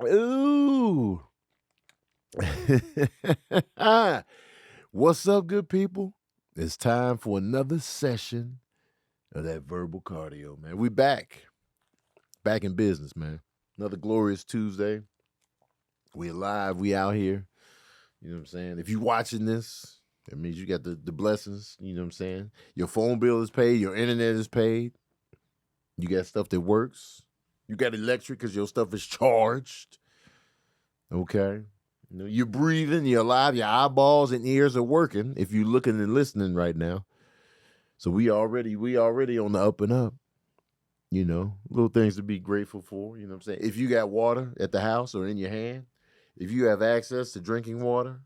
Ooh. What's up, good people? It's time for another session of that verbal cardio, man. We back in business, man. Another glorious Tuesday. We alive, we out here. You know what I'm saying? If you watching this, that means you got the blessings, you know what I'm saying? Your phone bill is paid, your internet is paid. You got stuff that works. You got electric because your stuff is charged. Okay? You know, you're breathing, you're alive, your eyeballs and ears are working if you're looking and listening right now. So we already on the up and up. You know, little things to be grateful for, you know what I'm saying? If you got water at the house or in your hand, if you have access to drinking water,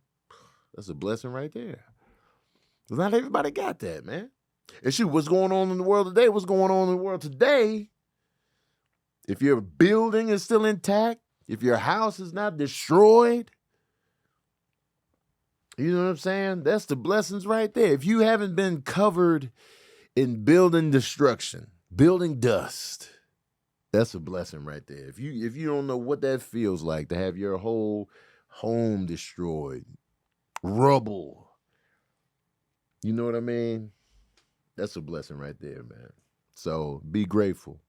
that's a blessing right there. But not everybody got that, man. And shoot, what's going on in the world today? What's going on in the world today? If your building is still intact, if your house is not destroyed, you know what I'm saying? That's the blessings right there. If you haven't been covered in building destruction, building dust, that's a blessing right there. If you don't know what that feels like to have your whole home destroyed, rubble, you know what I mean? That's a blessing right there, man. So be grateful.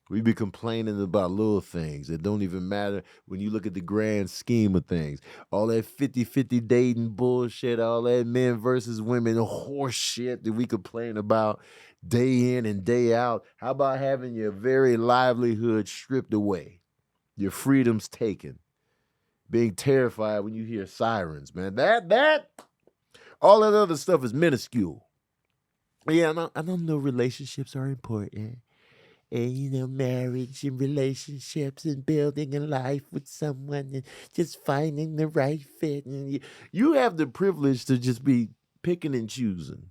We be complaining about little things that don't even matter when you look at the grand scheme of things. All that 50-50 dating bullshit, all that men versus women horse shit that we complain about day in and day out. How about having your very livelihood stripped away? Your freedoms taken. Being terrified when you hear sirens, man. That, all that other stuff is minuscule. Yeah, I don't know relationships are important. And, you know, marriage and relationships and building a life with someone and just finding the right fit. And you have the privilege to just be picking and choosing.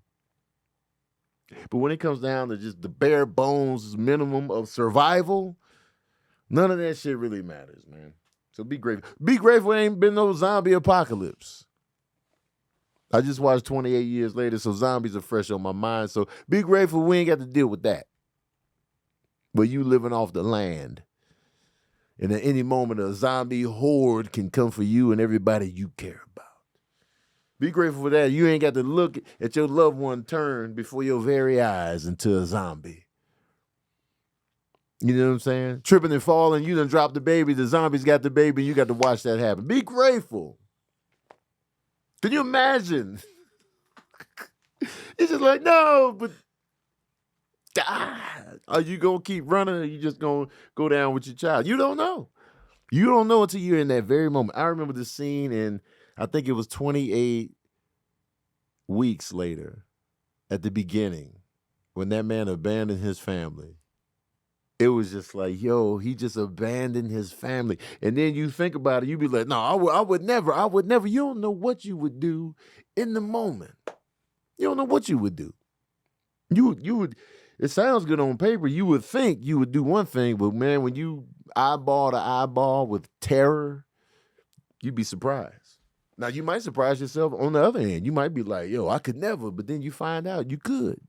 But when it comes down to just the bare bones minimum of survival, none of that shit really matters, man. So be grateful. Be grateful there ain't been no zombie apocalypse. I just watched 28 Years Later, so zombies are fresh on my mind. So be grateful we ain't got to deal with that. But you living off the land. And at any moment, a zombie horde can come for you and everybody you care about. Be grateful for that. You ain't got to look at your loved one turn before your very eyes into a zombie. You know what I'm saying? Tripping and falling, you done dropped the baby, the zombies got the baby, you got to watch that happen. Be grateful. Can you imagine? It's just like, no, but are you going to keep running or you just going to go down with your child? You don't know. You don't know until you're in that very moment. I remember the scene in, I think it was 28 weeks later at the beginning when that man abandoned his family. It was just like, yo, he just abandoned his family. And then you think about it, you be like, no, I would never. You don't know what you would do in the moment. You don't know what you would do. You would, it sounds good on paper. You would think you would do one thing, but man, when you eyeball to eyeball with terror, you'd be surprised. Now, you might surprise yourself on the other hand. You might be like, yo, I could never, but then you find out you could.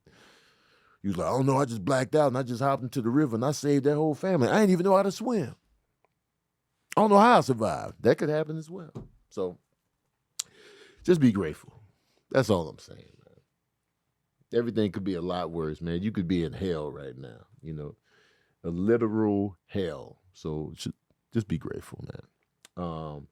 You was like, oh no, I just blacked out and I just hopped into the river and I saved that whole family. I didn't even know how to swim. I don't know how I survived. That could happen as well. So just be grateful. That's all I'm saying, man. Everything could be a lot worse, man. You could be in hell right now, you know, a literal hell. So just be grateful, man.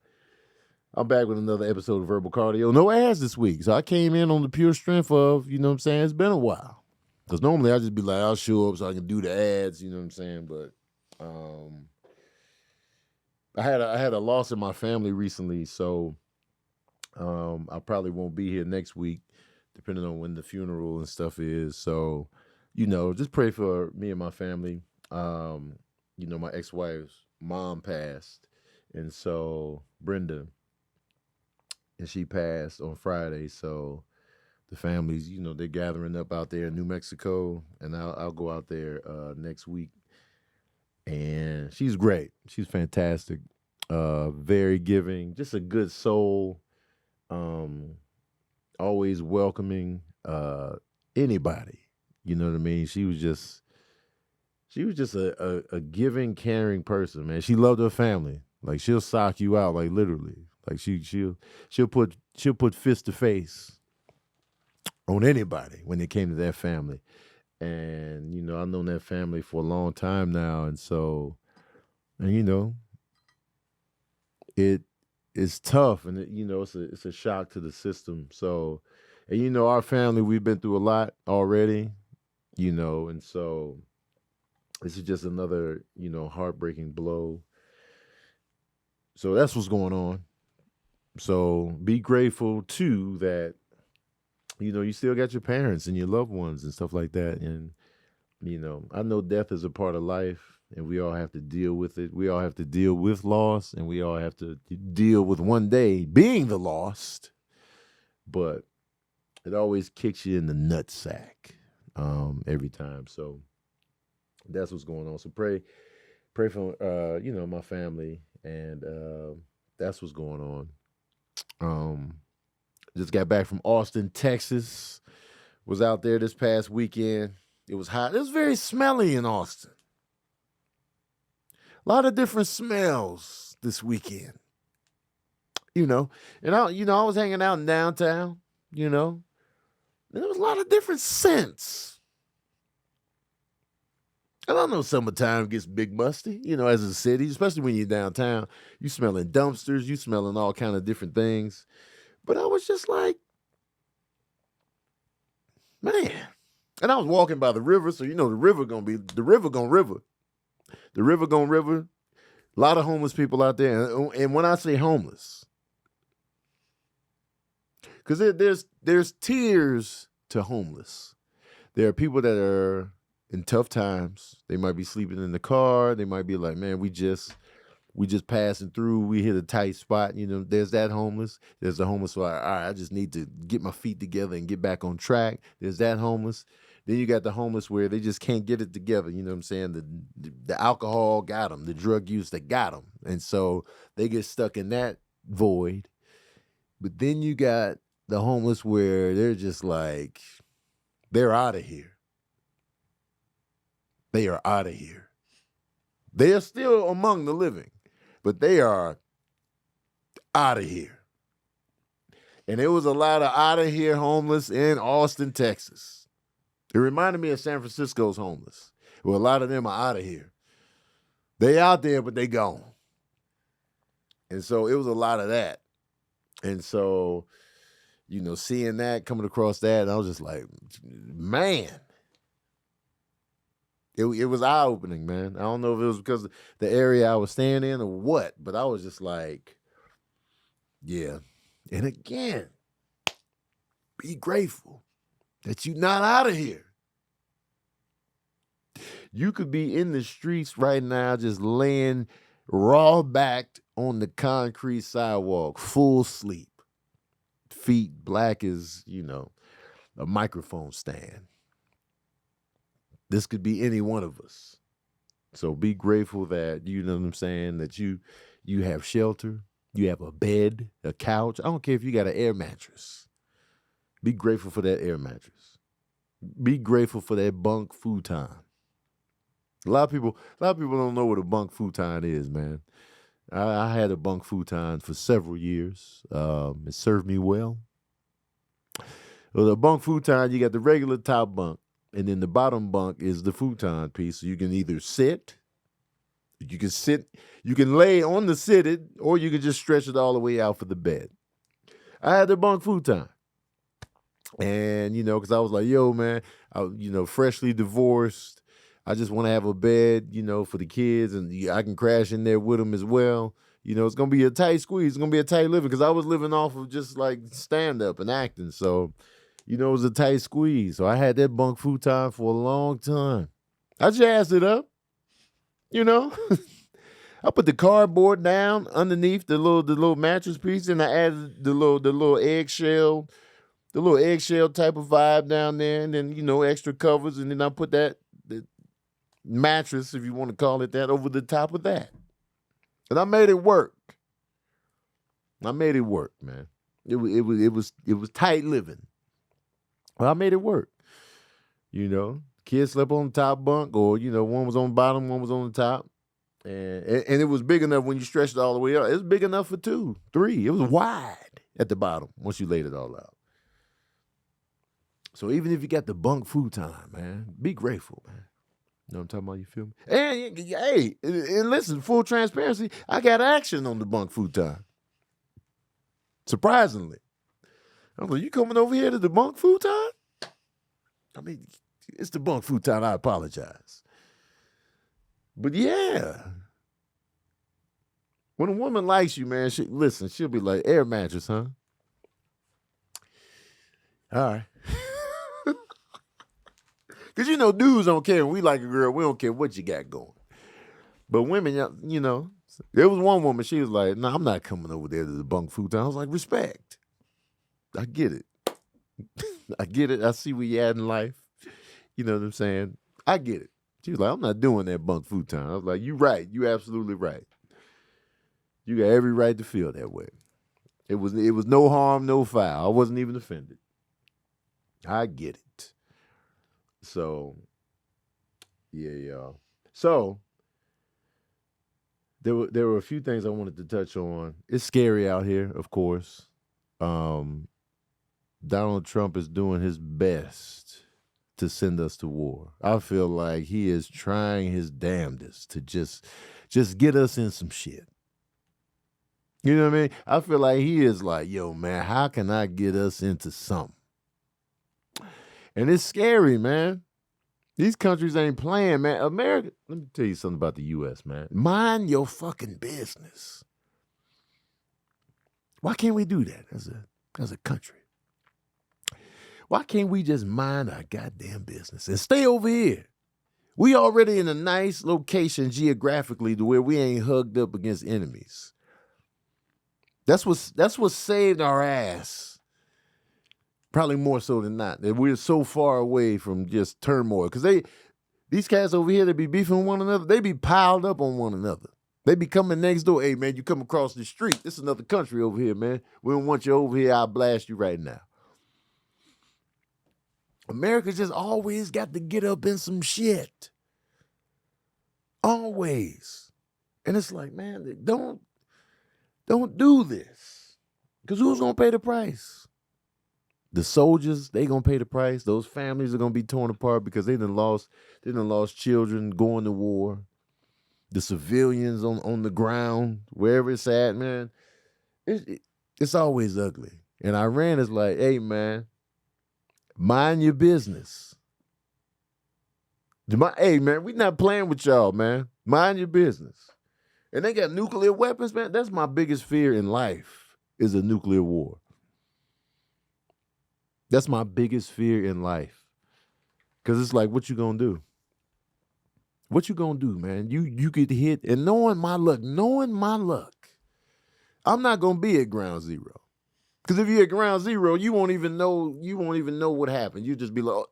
I'm back with another episode of Verbal Cardio. No ads this week. So I came in on the pure strength of, you know what I'm saying, it's been a while. Because normally I just be like, I'll show up so I can do the ads, you know what I'm saying? But I had a loss in my family recently, so I probably won't be here next week, depending on when the funeral and stuff is. So, you know, just pray for me and my family. You know, my ex-wife's mom passed, and so Brenda, and she passed on Friday, so the families, you know, they're gathering up out there in New Mexico, and I'll go out there next week. And she's great. She's fantastic. Very giving. Just a good soul. Always welcoming anybody. You know what I mean? She was just a giving, caring person, man. She loved her family. Like she'll sock you out, like literally. Like she'll put fist to face on anybody when it came to that family. And, I've known that family for a long time now. And so, and it's tough, and it's a shock to the system. So, and our family, we've been through a lot already, and so this is just another, heartbreaking blow. So that's what's going on. So be grateful too that you still got your parents and your loved ones and stuff like that. And I know death is a part of life, and we all have to deal with it. We all have to deal with loss, and we all have to deal with one day being the lost. But it always kicks you in the nutsack every time. So that's what's going on. So pray for my family, and that's what's going on. Just got back from Austin, Texas. Was out there this past weekend. It was hot. It was very smelly in Austin. A lot of different smells this weekend. And I was hanging out in downtown, and there was a lot of different scents. And I know summertime gets big musty, as a city, especially when you're downtown. You smelling dumpsters, you smelling all kind of different things. But I was just like, man. And I was walking by the river, so the river gonna river. The river gonna river. A lot of homeless people out there. And when I say homeless, because there's tiers to homeless. There are people that are in tough times. They might be sleeping in the car. They might be like, man, we just passing through. We hit a tight spot. There's that homeless. There's the homeless who are, all right, I just need to get my feet together and get back on track. There's that homeless. Then you got the homeless where they just can't get it together. You know what I'm saying? The alcohol got them. The drug use that got them. And so they get stuck in that void. But then you got the homeless where they're just like, they're out of here. They are out of here. They are still among the living, but they are out of here. And there was a lot of out of here homeless in Austin, Texas. It reminded me of San Francisco's homeless, where a lot of them are out of here. They out there, but they gone. And so it was a lot of that. And so, seeing that, coming across that, and I was just like, man. It was eye-opening, man. I don't know if it was because of the area I was staying in or what, but I was just like, yeah. And again, be grateful that you're not out of here. You could be in the streets right now just laying raw-backed on the concrete sidewalk, full sleep. Feet black as, a microphone stand. This could be any one of us. So be grateful that, you know what I'm saying, that you have shelter, you have a bed, a couch. I don't care if you got an air mattress. Be grateful for that air mattress. Be grateful for that bunk futon. A lot of people don't know what a bunk futon is, man. I had a bunk futon for several years. It served me well. Well, the bunk futon, you got the regular top bunk. And then the bottom bunk is the futon piece. So you can either sit, you can lay on the seated, or you can just stretch it all the way out for the bed. I had the bunk futon. And, because I was like, yo, man, freshly divorced. I just want to have a bed, for the kids, and I can crash in there with them as well. It's going to be a tight squeeze. It's going to be a tight living because I was living off of just like stand-up and acting. So, it was a tight squeeze. So I had that bunk futon for a long time. I jazzed it up, I put the cardboard down underneath the little mattress piece, and I added the little eggshell type of vibe down there, and then, extra covers, and then I put the mattress, if you want to call it that, over the top of that. And I made it work. Man. It was tight living. Well, I made it work. Kids slept on the top bunk, or, one was on the bottom, one was on the top. And it was big enough when you stretched it all the way up. It was big enough for 2, 3. It was wide at the bottom once you laid it all out. So even if you got the bunk futon, man, be grateful, man. You know what I'm talking about? You feel me? And hey, and listen, full transparency, I got action on the bunk futon. Surprisingly. I'm like, you coming over here to the bunk futon? I mean, it's the bunk futon. I apologize. But yeah. When a woman likes you, man, she'll be like, air mattress, huh? All right. Because, you know, dudes don't care. When we like a girl, we don't care what you got going. But women, you know, there was one woman, she was like, no, I'm not coming over there to the bunk futon. I was like, respect. I get it. I get it. I see where you at in life. You know what I'm saying? I get it. She was like, I'm not doing that bunk futon. I was like, you right. You absolutely right. You got every right to feel that way. It was no harm, no foul. I wasn't even offended. I get it. So, yeah, y'all. So, there were a few things I wanted to touch on. It's scary out here, of course. Donald Trump is doing his best to send us to war. I feel like he is trying his damnedest to just get us in some shit. You know what I mean? I feel like he is like, yo, man, how can I get us into something? And it's scary, man. These countries ain't playing, man. America, let me tell you something about the U.S., man. Mind your fucking business. Why can't we do that as a country? Why can't we just mind our goddamn business and stay over here? We already in a nice location geographically to where we ain't hugged up against enemies. That's what saved our ass. Probably more so than not. That we're so far away from just turmoil. Because these cats over here, they be beefing with one another. They be piled up on one another. They be coming next door. Hey, man, you come across the street. This is another country over here, man. We don't want you over here. I'll blast you right now. America just always got to get up in some shit. Always. And it's like, man, don't do this. Because who's going to pay the price? The soldiers, they going to pay the price. Those families are going to be torn apart because they done lost children going to war. The civilians on the ground, wherever it's at, man, it's always ugly. And Iran is like, hey, man, mind your business. Hey, man, we not playing with y'all, man. Mind your business. And they got nuclear weapons, man. That's my biggest fear in life is a nuclear war. That's my biggest fear in life. Because it's like, what you going to do? What you going to do, man? You get hit. And knowing my luck, I'm not going to be at ground zero. Because if you're at ground zero, you won't even know what happened. You just be like,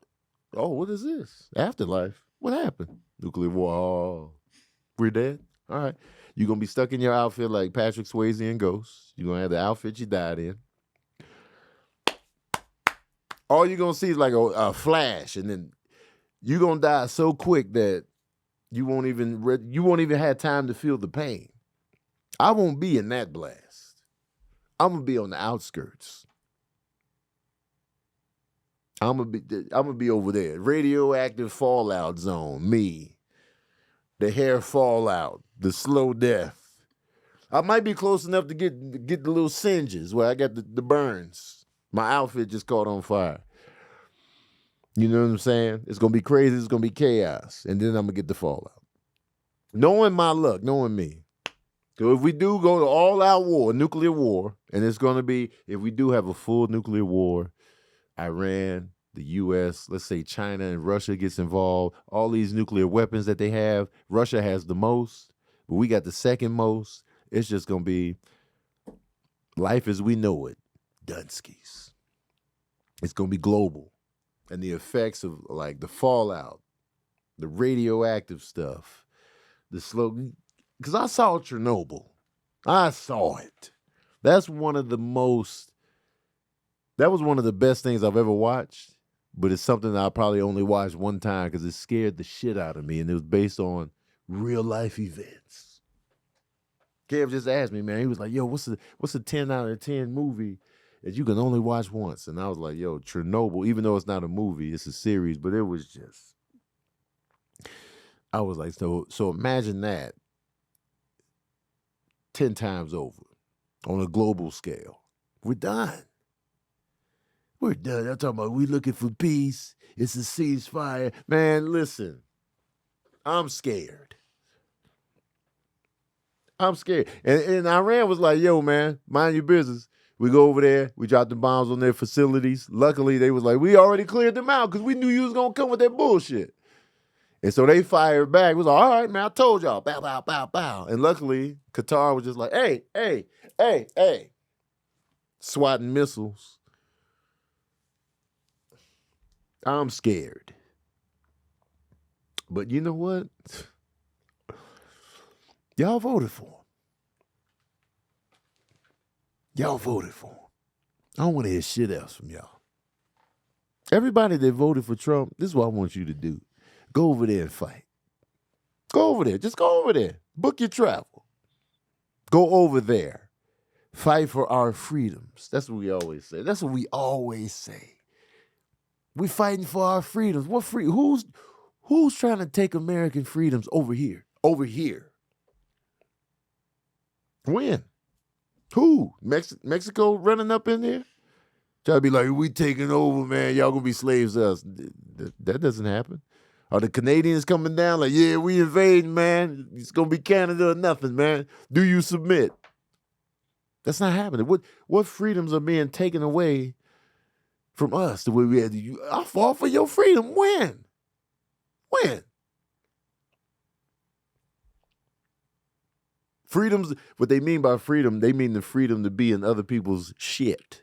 oh, what is this? Afterlife. What happened? Nuclear war. Oh, we're dead? All right. You're going to be stuck in your outfit like Patrick Swayze in Ghost. You're going to have the outfit you died in. All you're going to see is like a flash, and then you're going to die so quick that you won't even have time to feel the pain. I won't be in that blast. I'm going to be on the outskirts. I'm gonna be over there. Radioactive fallout zone, me. The hair fallout, the slow death. I might be close enough to get the little singes where I got the burns. My outfit just caught on fire. You know what I'm saying? It's going to be crazy. It's going to be chaos. And then I'm going to get the fallout. Knowing my luck, knowing me. So if we do go to all-out war, nuclear war, and it's going to be, if we do have a full nuclear war, Iran, the U.S., let's say China and Russia gets involved, all these nuclear weapons that they have, Russia has the most, but we got the second most. It's just going to be life as we know it, Dunskies. It's going to be global. And the effects of like the fallout, the radioactive stuff, the slow, because I saw Chernobyl. I saw it. That was one of the best things I've ever watched, but it's something that I probably only watched one time because it scared the shit out of me. And it was based on real life events. Kev just asked me, man. He was like, "Yo, what's a 10 out of 10 movie that you can only watch once?" And I was like, "Yo, Chernobyl." Even though it's not a movie, it's a series, but it was just. I was like, so imagine that 10 times over on a global scale. We're done. We're done. I'm talking about we looking for peace. It's a ceasefire. Man, listen. I'm scared. I'm scared. And Iran was like, yo, man, mind your business. We go over there. We drop the bombs on their facilities. Luckily, they was like, we already cleared them out because we knew you was going to come with that bullshit. And so they fired back. It was like, all right, man, I told y'all. Bow, bow, bow, bow. And luckily, Qatar was just like, hey. Swatting missiles. I'm scared. But you know what? Y'all voted for him. Y'all voted for him. I don't want to hear shit else from y'all. Everybody that voted for Trump, this is what I want you to do. Go over there and fight. Go over there. Just go over there. Book your travel. Go over there. Fight for our freedoms. That's what we always say. That's what we always say. We're fighting for our freedoms. What free? Who's trying to take American freedoms over here? Over here. When? Who? Mexico running up in there? Try to be like, we taking over, man. Y'all gonna be slaves to us. That doesn't happen. Are the Canadians coming down like, yeah, we invading, man. It's gonna be Canada or nothing, man. Do you submit? That's not happening. What freedoms are being taken away from us the way we had to? I fought for your freedom. When? Freedoms, what they mean by freedom, they mean the freedom to be in other people's shit.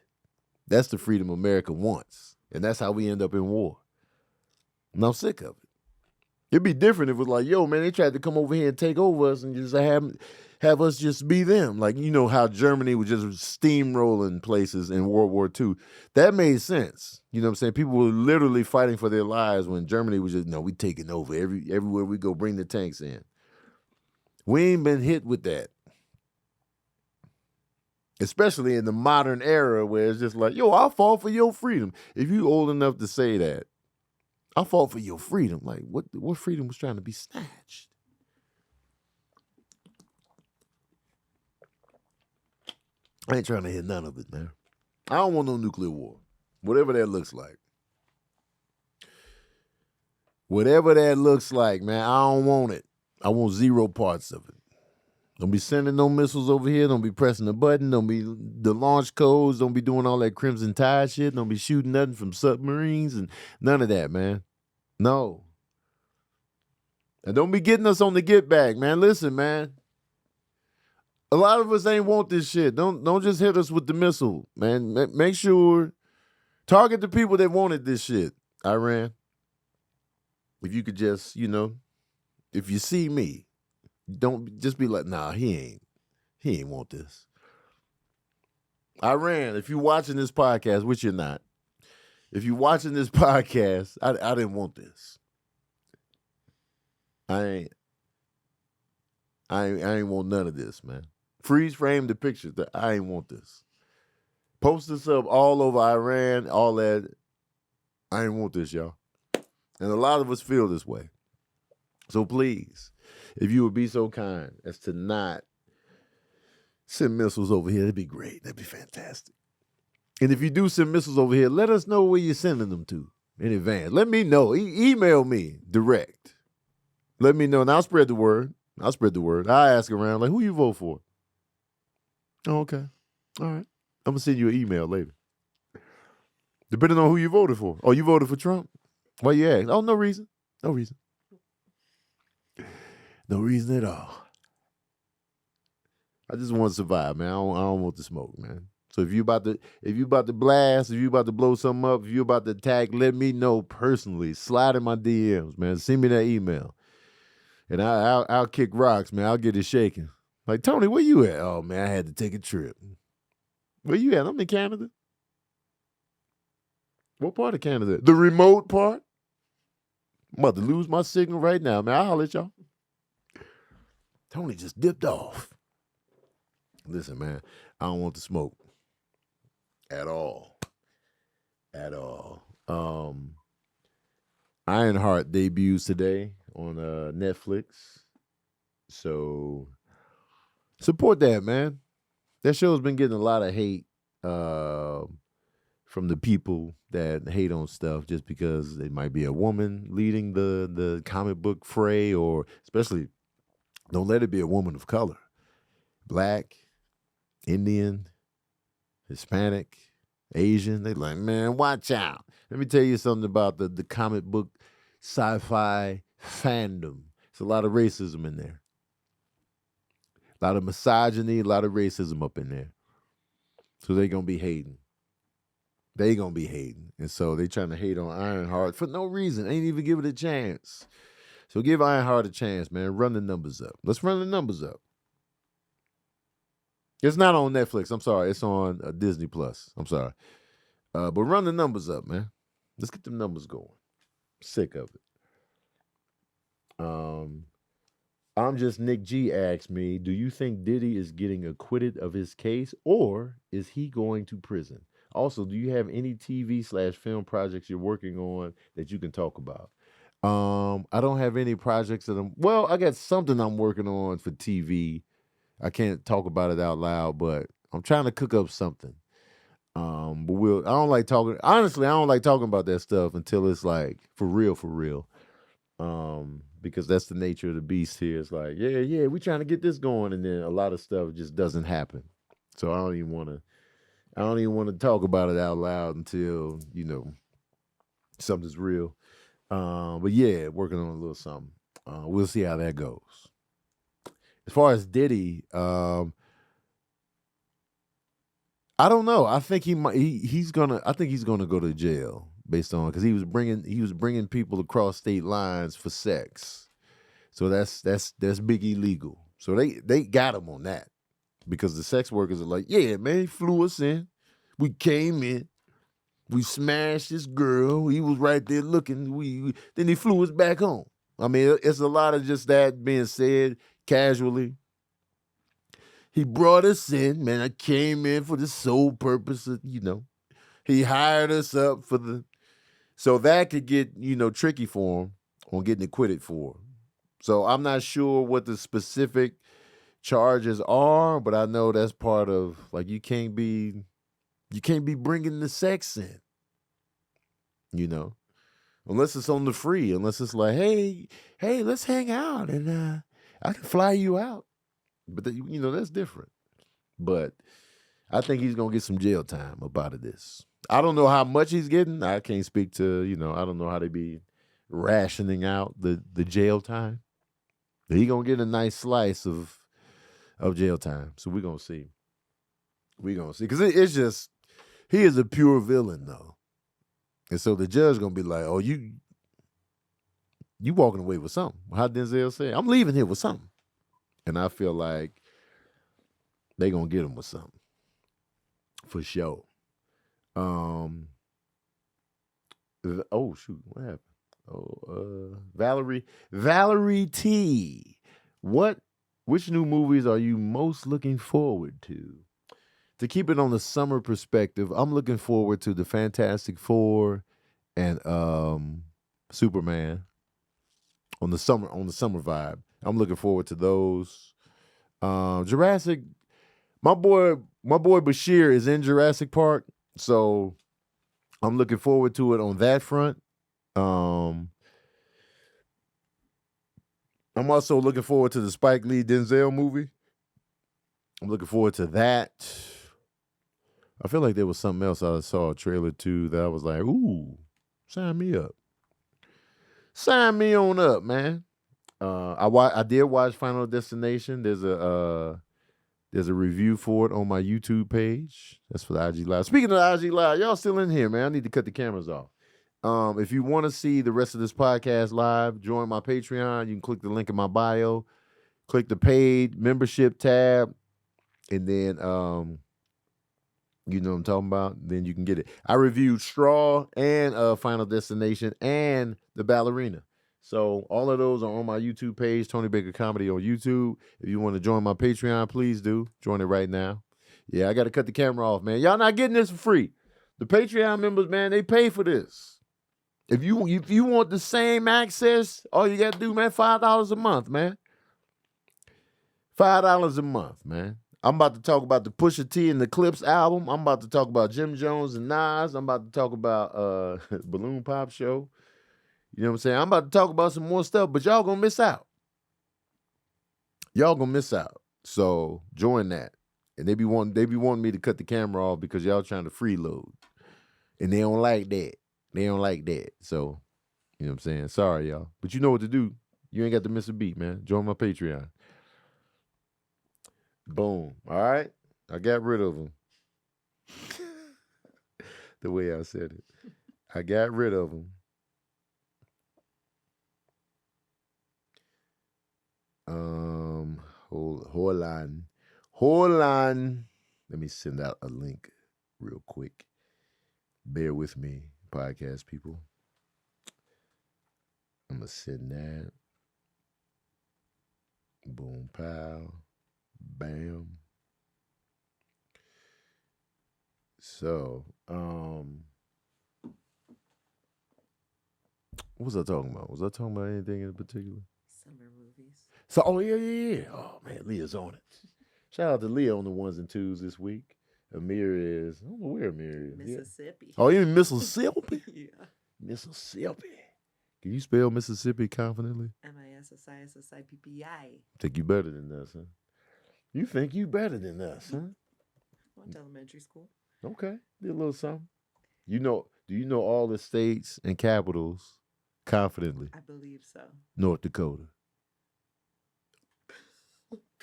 That's the freedom America wants. And that's how we end up in war. And I'm sick of it. It'd be different if it was like, yo, man, they tried to come over here and take over us and just have us just be them. Like, you know how Germany was just steamrolling places in World War II. That made sense. You know what I'm saying? People were literally fighting for their lives when Germany was just, no, we taking over. Everywhere we go, bring the tanks in. We ain't been hit with that. Especially in the modern era where it's just like, yo, I'll fall for your freedom. If you old enough to say that, I fought for your freedom. Like, what freedom was trying to be snatched? I ain't trying to hear none of it, man. I don't want no nuclear war. Whatever that looks like. Whatever that looks like, man, I don't want it. I want zero parts of it. Don't be sending no missiles over here. Don't be pressing the button. Don't be the launch codes. Don't be doing all that Crimson Tide shit. Don't be shooting nothing from submarines and none of that, man. No. And don't be getting us on the get back, man. Listen, man. A lot of us ain't want this shit. Don't just hit us with the missile, man. Make sure, target the people that wanted this shit, Iran. If you could just, if you see me, don't just be like, nah, he ain't want this. Iran, if you're watching this podcast, which you're not, if you're watching this podcast, I didn't want this. I ain't want none of this, man. Freeze frame the picture. I ain't want this. Post this up all over Iran, all that. I ain't want this, y'all. And a lot of us feel this way. So please, if you would be so kind as to not send missiles over here, that'd be great. That'd be fantastic. And if you do send missiles over here, let us know where you're sending them to in advance. Let me know. Email me direct. Let me know, and I'll spread the word. I ask around, like, who you vote for? Oh, okay. All right. I'm going to send you an email later. Depending on who you voted for. Oh, you voted for Trump? Why you ask? Oh, no reason. No reason. No reason at all. I just want to survive, man. I don't want the smoke, man. So if you about to blast, if you about to blow something up, if you about to attack, let me know personally. Slide in my DMs, man. Send me that email. And I'll kick rocks, man. I'll get it shaking. Like, Tony, where you at? Oh, man, I had to take a trip. Where you at? I'm in Canada. What part of Canada? The remote part? I'm about to lose my signal right now, man. I'll holler at y'all. Tony just dipped off. Listen, man, I don't want the smoke at all. At all. Ironheart debuts today on Netflix. So support that, man. That show's been getting a lot of hate from the people that hate on stuff just because it might be a woman leading the comic book fray, or especially don't let it be a woman of color. Black, Indian, Hispanic, Asian. They like, man, watch out. Let me tell you something about the comic book sci-fi fandom. It's a lot of racism in there. A lot of misogyny, a lot of racism up in there. So they going to be hating. They going to be hating. And so they trying to hate on Ironheart for no reason. Ain't even give it a chance. So give Ironheart a chance, man. Run the numbers up. Let's run the numbers up. It's not on Netflix. I'm sorry. It's on Disney Plus. I'm sorry. But run the numbers up, man. Let's get them numbers going. Sick of it. I'm just Nick G asked me, do you think Diddy is getting acquitted of his case, or is he going to prison? Also, do you have any TV/film projects you're working on that you can talk about? I don't have any projects I got something I'm working on for TV. I can't talk about it out loud, but I'm trying to cook up something. But I don't like talking. Honestly, I don't like talking about that stuff until it's like for real. Because that's the nature of the beast here. It's like, yeah, we trying to get this going, and then a lot of stuff just doesn't happen. So I don't even want to talk about it out loud until, something's real. But yeah, working on a little something. We'll see how that goes. As far as Diddy, I don't know. I think he's gonna go to jail based on, because he was bringing people across state lines for sex. So that's big illegal. So they got him on that, because the sex workers are like, yeah, man, he flew us in. We came in. We smashed this girl. He was right there looking. Then he flew us back home. I mean, it's a lot of just that being said casually. He brought us in, man. I came in for the sole purpose of, he hired us up for so that could get, tricky for him on getting acquitted for. So I'm not sure what the specific charges are, but I know that's part of, like, you can't be bringing the sex in, unless it's on the free, unless it's like, hey, let's hang out and I can fly you out. But that's different. But I think he's gonna get some jail time up out of this. I don't know how much he's getting. I can't speak to, I don't know how they be rationing out the jail time. But he gonna get a nice slice of jail time. So we're gonna see. Because it's just, he is a pure villain though. And so the judge gonna be like, oh, you walking away with something. How Denzel say, I'm leaving here with something. And I feel like they gonna get him with something. For sure. Oh shoot, what happened? Valerie T. Which new movies are you most looking forward to? To keep it on the summer perspective, I'm looking forward to the Fantastic Four and Superman on the summer vibe. I'm looking forward to those. Jurassic, my boy Bashir is in Jurassic Park, so I'm looking forward to it on that front. I'm also looking forward to the Spike Lee Denzel movie. I'm looking forward to that. I feel like there was something else I saw a trailer to that I was like, ooh, sign me up. Sign me on up, man. I did watch Final Destination. There's a review for it on my YouTube page. That's for the IG Live. Speaking of the IG Live, y'all still in here, man. I need to cut the cameras off. If you want to see the rest of this podcast live, join my Patreon. You can click the link in my bio, click the paid membership tab, and then you know what I'm talking about. Then you can get it. I reviewed Straw and Final Destination and The Ballerina. So all of those are on my YouTube page, Tony Baker Comedy on YouTube. If you want to join my Patreon, please do. Join it right now. Yeah, I got to cut the camera off, man. Y'all not getting this for free. The Patreon members, man, they pay for this. If you want the same access, all you got to do, man, $5 a month, man. $5 a month, man. I'm about to talk about the Pusha T and the Clipse album. I'm about to talk about Jones Nas. I'm about to talk about Balloon Pop Show. You know what I'm saying? I'm about to talk about some more stuff, but y'all gonna miss out. Y'all gonna miss out. So join that. And they be wanting me to cut the camera off because y'all trying to freeload. And they don't like that. They don't like that. So, you know what I'm saying? Sorry, y'all. But you know what to do. You ain't got to miss a beat, man. Join my Patreon. Boom. All right? I got rid of them. The way I said it. I got rid of them. Hold on. Let me send out a link real quick. Bear with me, podcast people. I'm going to send that. Boom, pow. Bam. So, what was I talking about? Was I talking about anything in particular? Summer movies. So, yeah. Oh, man, Leah's on it. Shout out to Leah on the ones and twos this week. Amir is, I don't know where Amir is. Mississippi. Yeah. Oh, you in Mississippi? Yeah. Mississippi. Can you spell Mississippi confidently? MISSISSIPPI. Think you better than us, huh? You think you better than us, huh? Went to elementary school. Okay. Did a little something. Do you know all the states and capitals confidently? I believe so. North Dakota.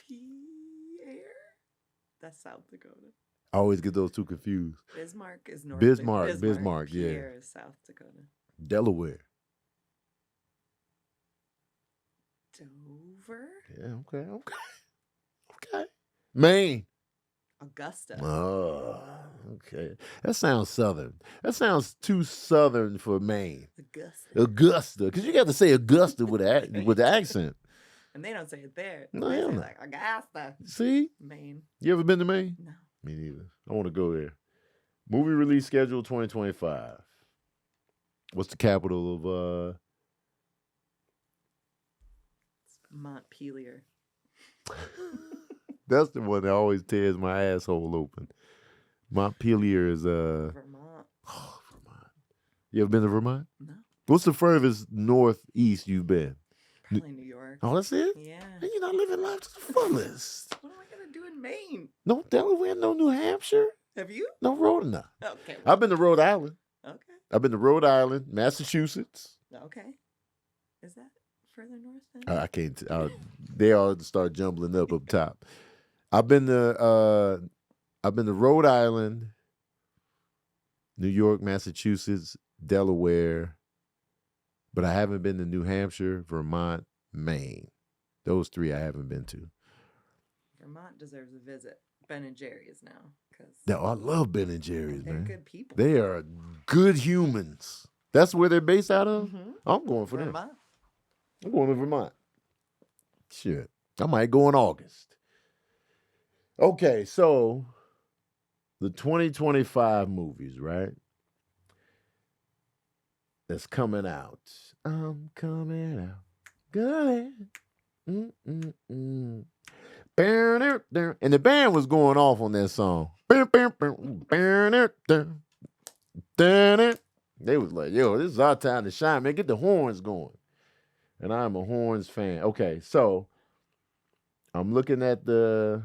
Pierre? That's South Dakota. I always get those two confused. Bismarck is North Bismarck, yeah. Pierre is South Dakota. Delaware. Dover? Yeah, okay. Maine. Augusta. Oh, okay. That sounds southern. That sounds too southern for Maine. Augusta. Because you got to say Augusta with the accent. And they don't say it there. No, they hell say no. like Augusta. See? Maine. You ever been to Maine? No. Me neither. I want to go there. Movie release schedule 2025. What's the capital of Montpelier. That's the one that always tears my asshole open. Montpelier is Vermont. Oh, Vermont. You ever been to Vermont? No. What's the furthest northeast you've been? Probably New York. Oh, that's it? Yeah. And you're not living life to the fullest. What am I gonna do in Maine? No Delaware, no New Hampshire. Have you? No Rhode Island. Okay. I've been to Rhode Island. Okay. I've been to Rhode Island, Massachusetts. Okay. Is that further north than? I can't. They all start jumbling up top. I've been to Rhode Island, New York, Massachusetts, Delaware, but I haven't been to New Hampshire, Vermont, Maine. Those three I haven't been to. Vermont deserves a visit. Ben and Jerry's now. I love Ben and Jerry's, they're man. good people. They are good humans. That's where they're based out of? Mm-hmm. I'm going for Vermont. them. I'm going to Vermont. Shit. I might go in August. Okay, so the 2025 movies, right? That's coming out. I'm coming out. Good. And the band was going off on that song. They was like, yo, this is our time to shine, man. Get the horns going. And I'm a horns fan. Okay, so I'm looking at the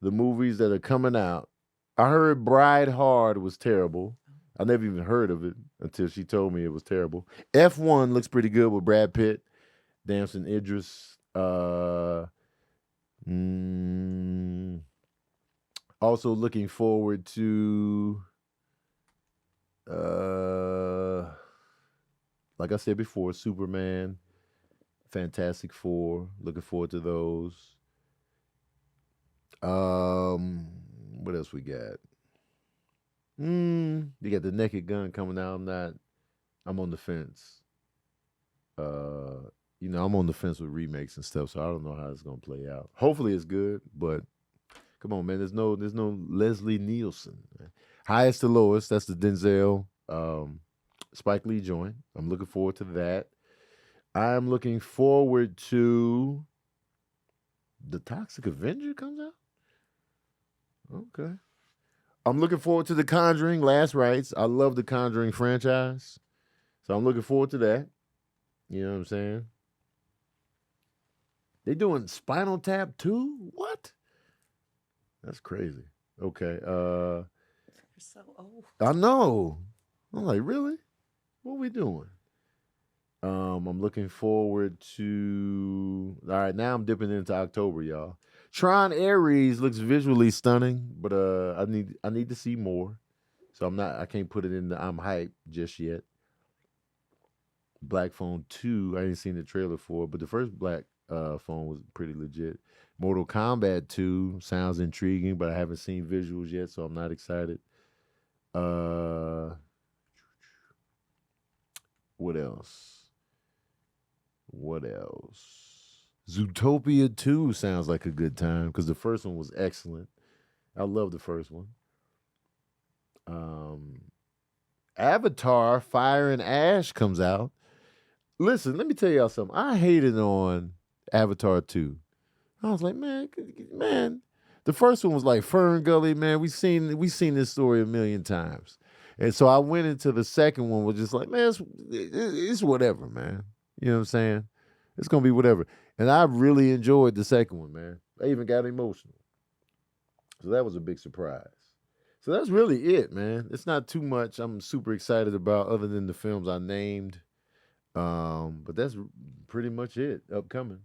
movies that are coming out. I heard Bride Hard was terrible. I never even heard of it until she told me it was terrible. F1 looks pretty good with Brad Pitt, Damson Idris. Also looking forward to, like I said before, Superman, Fantastic Four. Looking forward to those. What else we got? You got The Naked Gun coming out. I'm on the fence. I'm on the fence with remakes and stuff, so I don't know how it's gonna play out. Hopefully, it's good, but come on, man. There's no Leslie Nielsen. Highest to lowest. That's the Denzel Spike Lee joint. I'm looking forward to that. I'm looking forward to the Toxic Avenger comes out. Okay. I'm looking forward to The Conjuring Last Rites. I love the Conjuring franchise. So I'm looking forward to that. You know what I'm saying? They doing Spinal Tap too? What? That's crazy. Okay. You're so old. I know. I'm like, really? What we doing? I'm looking forward to. All right, now I'm dipping into October, y'all. Tron Ares looks visually stunning, but I need to see more. So I can't put it in the I'm hyped just yet. Black Phone 2, I ain't seen the trailer for, but the first Black Phone was pretty legit. Mortal Kombat 2 sounds intriguing, but I haven't seen visuals yet, so I'm not excited. What else? Zootopia 2 sounds like a good time because the first one was excellent. I love the first one. Avatar Fire and Ash comes out. Listen, let me tell y'all something. I hated on Avatar 2. I was like, man, the first one was like Fern Gully, man. We seen this story a million times. And so I went into the second one with just like, man, it's whatever, man. You know what I'm saying? It's gonna be whatever. And I really enjoyed the second one, man. I even got emotional. So that was a big surprise. So that's really it, man. It's not too much I'm super excited about other than the films I named. But that's pretty much it upcoming.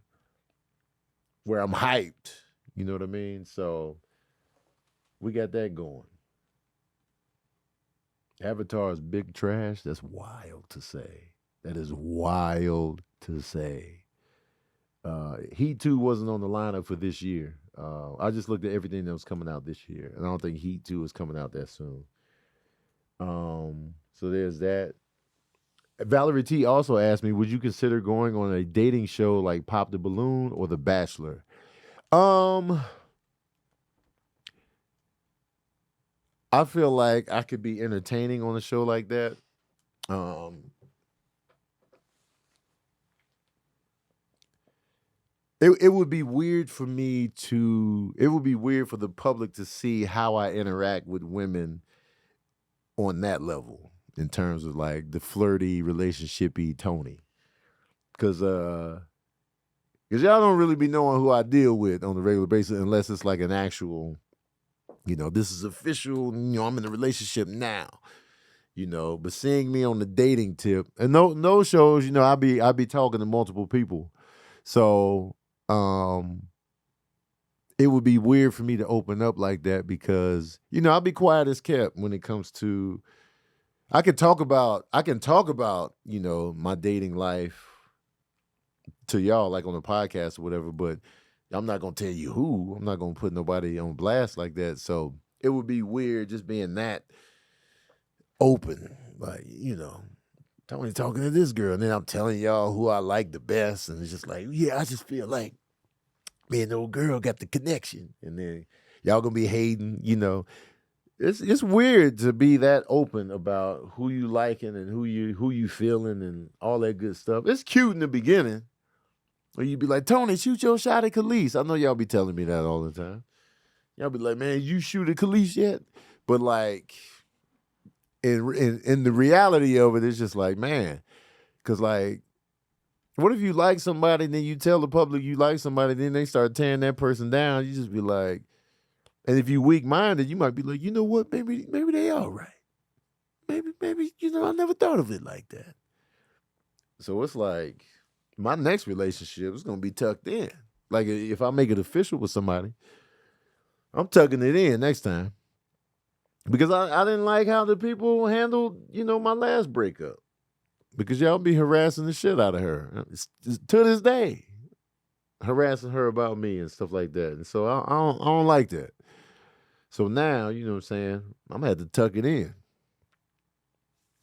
Where I'm hyped. You know what I mean? So we got that going. Avatar's big trash. That's wild to say. That is wild to say. Heat 2 wasn't on the lineup for this year. I just looked at everything that was coming out this year, and I don't think Heat 2 is coming out that soon. So there's that. Valerie T also asked me, would you consider going on a dating show like Pop the Balloon or The Bachelor? I feel like I could be entertaining on a show like that. It would be weird for it would be weird for the public to see how I interact with women on that level in terms of like the flirty, relationshipy Tony. Cause y'all don't really be knowing who I deal with on a regular basis unless it's like an actual, this is official, I'm in a relationship now. But seeing me on the dating tip and no shows, I be talking to multiple people. So it would be weird for me to open up like that because, I'll be quiet as kept when it comes to I can talk about, my dating life to y'all like on a podcast or whatever, but I'm not gonna tell you who. I'm not gonna put nobody on blast like that. So it would be weird just being that open. Like, Tony talking to this girl, and then I'm telling y'all who I like the best, and it's just like, yeah, I just feel like me and the old girl got the connection, and then y'all gonna be hating, It's weird to be that open about who you liking and who you feeling and all that good stuff. It's cute in the beginning, or you be like, Tony, shoot your shot at Khalees. I know y'all be telling me that all the time. Y'all be like, man, you shoot at Khalees yet? But like, in the reality of it, it's just like, man, because like, what if you like somebody and then you tell the public you like somebody, then they start tearing that person down? You just be like, and if you weak-minded, you might be like, you know what, maybe they all right. Maybe, I never thought of it like that. So it's like, my next relationship is going to be tucked in. Like, if I make it official with somebody, I'm tucking it in next time. Because I didn't like how the people handled, my last breakup. Because y'all be harassing the shit out of her. It's to this day, harassing her about me and stuff like that. And so I don't like that. So now, you know what I'm saying, I'm going to have to tuck it in.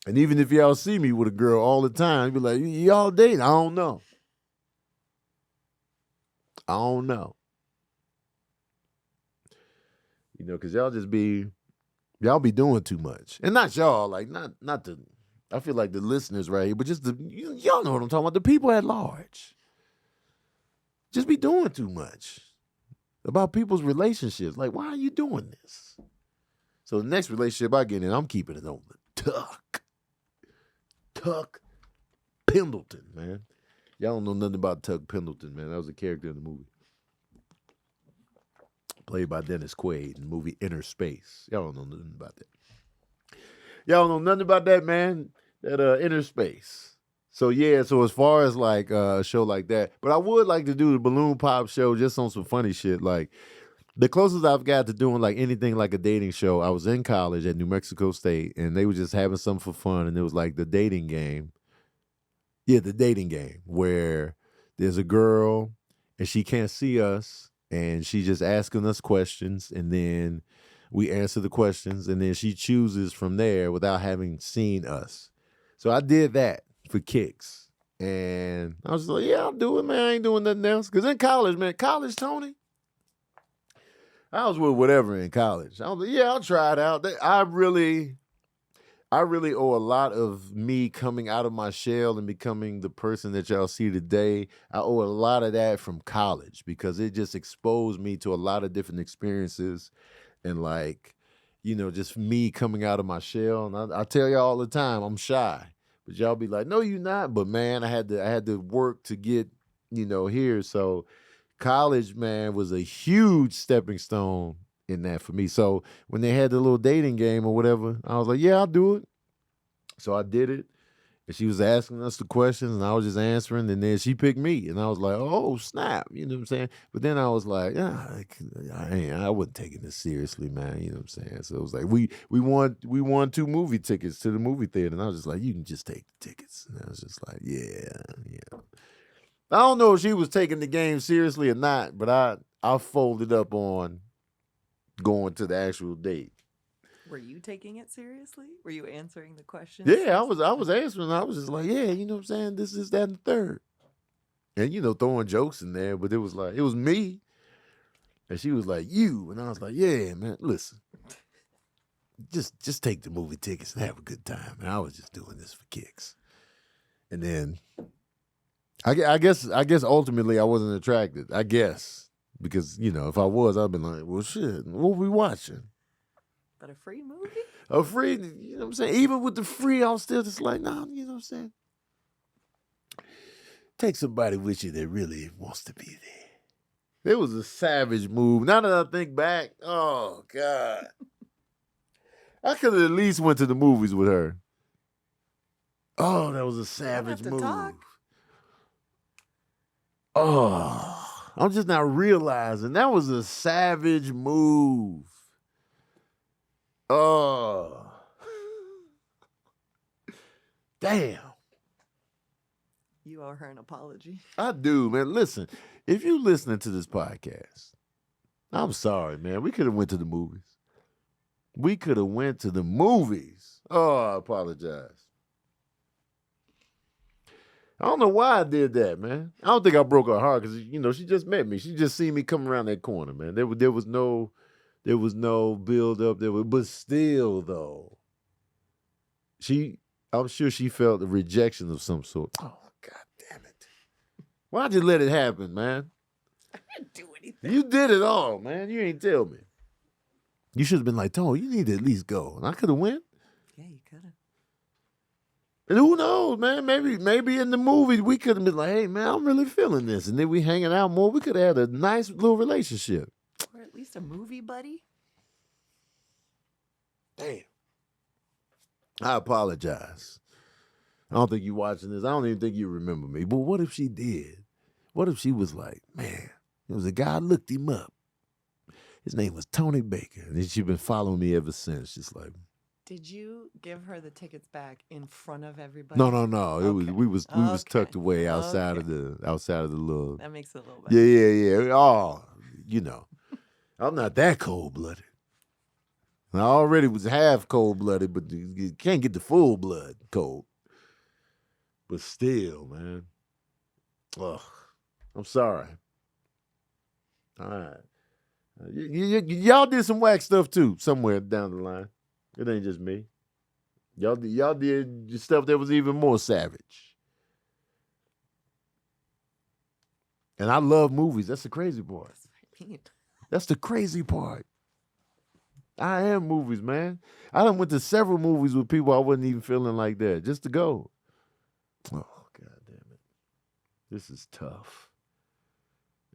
And even if y'all see me with a girl all the time, you be like, y'all dating? I don't know. I don't know. You know, because y'all be doing too much. And not y'all, like, not the, I feel like the listeners right here, but just y'all know what I'm talking about. The people at large. Just be doing too much about people's relationships. Like, why are you doing this? So the next relationship I get in, I'm keeping it on the tuck. Tuck Pendleton, man. Y'all don't know nothing about Tuck Pendleton, man. That was a character in the movie. Played by Dennis Quaid in the movie Inner Space. Y'all don't know nothing about that. Y'all don't know nothing about that, man. That Inner Space. So yeah, so as far as like a show like that, but I would like to do the Balloon Pop show just on some funny shit. Like the closest I've got to doing like anything like a dating show, I was in college at New Mexico State, and they were just having something for fun, and it was like the dating game. Yeah, the dating game where there's a girl and she can't see us, and she just asking us questions, and then we answer the questions, and then she chooses from there without having seen us. So I did that for kicks. And I was like, yeah, I'll do it, man. I ain't doing nothing else. Because in college, man, Tony, I was with whatever in college. I was like, yeah, I'll try it out. I really owe a lot of me coming out of my shell and becoming the person that y'all see today. I owe a lot of that from college because it just exposed me to a lot of different experiences and like, you know, just me coming out of my shell. And I tell y'all all the time, I'm shy. But y'all be like, no, you're not. But man, I had to work to get, you know, here. So college, man, was a huge stepping stone in that for me. So when they had the little dating game or whatever, I was like, yeah, I'll do it. So I did it. And she was asking us the questions and I was just answering. And then she picked me. And I was like, oh, snap. You know what I'm saying? But then I was like, I wasn't taking this seriously, man. You know what I'm saying? So it was like, we won 2 movie tickets to the movie theater. And I was just like, you can just take the tickets. And I was just like, yeah. I don't know if she was taking the game seriously or not, but I folded up on going to the actual date. Were you taking it seriously? Were you answering the questions? Yeah, I was answering. I was just like, yeah, you know what I'm saying? This, that, and the third. And, you know, throwing jokes in there, but it was like, it was me. And she was like, you. And I was like, yeah, man, listen. Just take the movie tickets and have a good time. And I was just doing this for kicks. And then I guess ultimately I wasn't attracted. I guess. Because, you know, if I was, I'd been like, well, shit, what we watching? But a free movie? A free, you know what I'm saying? Even with the free, I was still just like, nah, you know what I'm saying? Take somebody with you that really wants to be there. It was a savage move. Now that I think back, oh, God. I could have at least went to the movies with her. Oh, that was a savage move. Talk. Oh, I'm just now realizing that was a savage move. Oh. Damn. You owe her an apology. I do, man. Listen, if you listening to this podcast, I'm sorry, man. We could have went to the movies. Oh, I apologize. I don't know why I did that, man. I don't think I broke her heart because, you know, she just met me. She just seen me come around that corner, man. There was no build up. But still, though, I'm sure she felt a rejection of some sort. Oh, God damn it. Why'd you let it happen, man? I didn't do anything. You did it all, man. You ain't tell me. You should have been like, Tone, you need to at least go. And I could have went. Yeah, you could have. And who knows, man? Maybe in the movie we could have been like, hey, man, I'm really feeling this. And then we hanging out more. We could have had a nice little relationship. Or at least a movie buddy. Damn. I apologize. I don't think you watching this. I don't even think you remember me. But what if she did? What if she was like, man, there was a guy, I looked him up. His name was Tony Baker. And she's been following me ever since. Just like. Did you give her the tickets back in front of everybody? No. Okay. We was tucked away outside of the little. That makes it a little better. Yeah. Oh, you know. I'm not that cold-blooded. I already was half cold-blooded, but you can't get the full blood cold. But still, man. Ugh. I'm sorry. All right. Y'all did some whack stuff too, somewhere down the line. It ain't just me. Y'all did stuff that was even more savage. And I love movies. That's the crazy part. That's what I mean. That's the crazy part. I am movies, man. I done went to several movies with people I wasn't even feeling like that, just to go. Oh, God damn it. This is tough.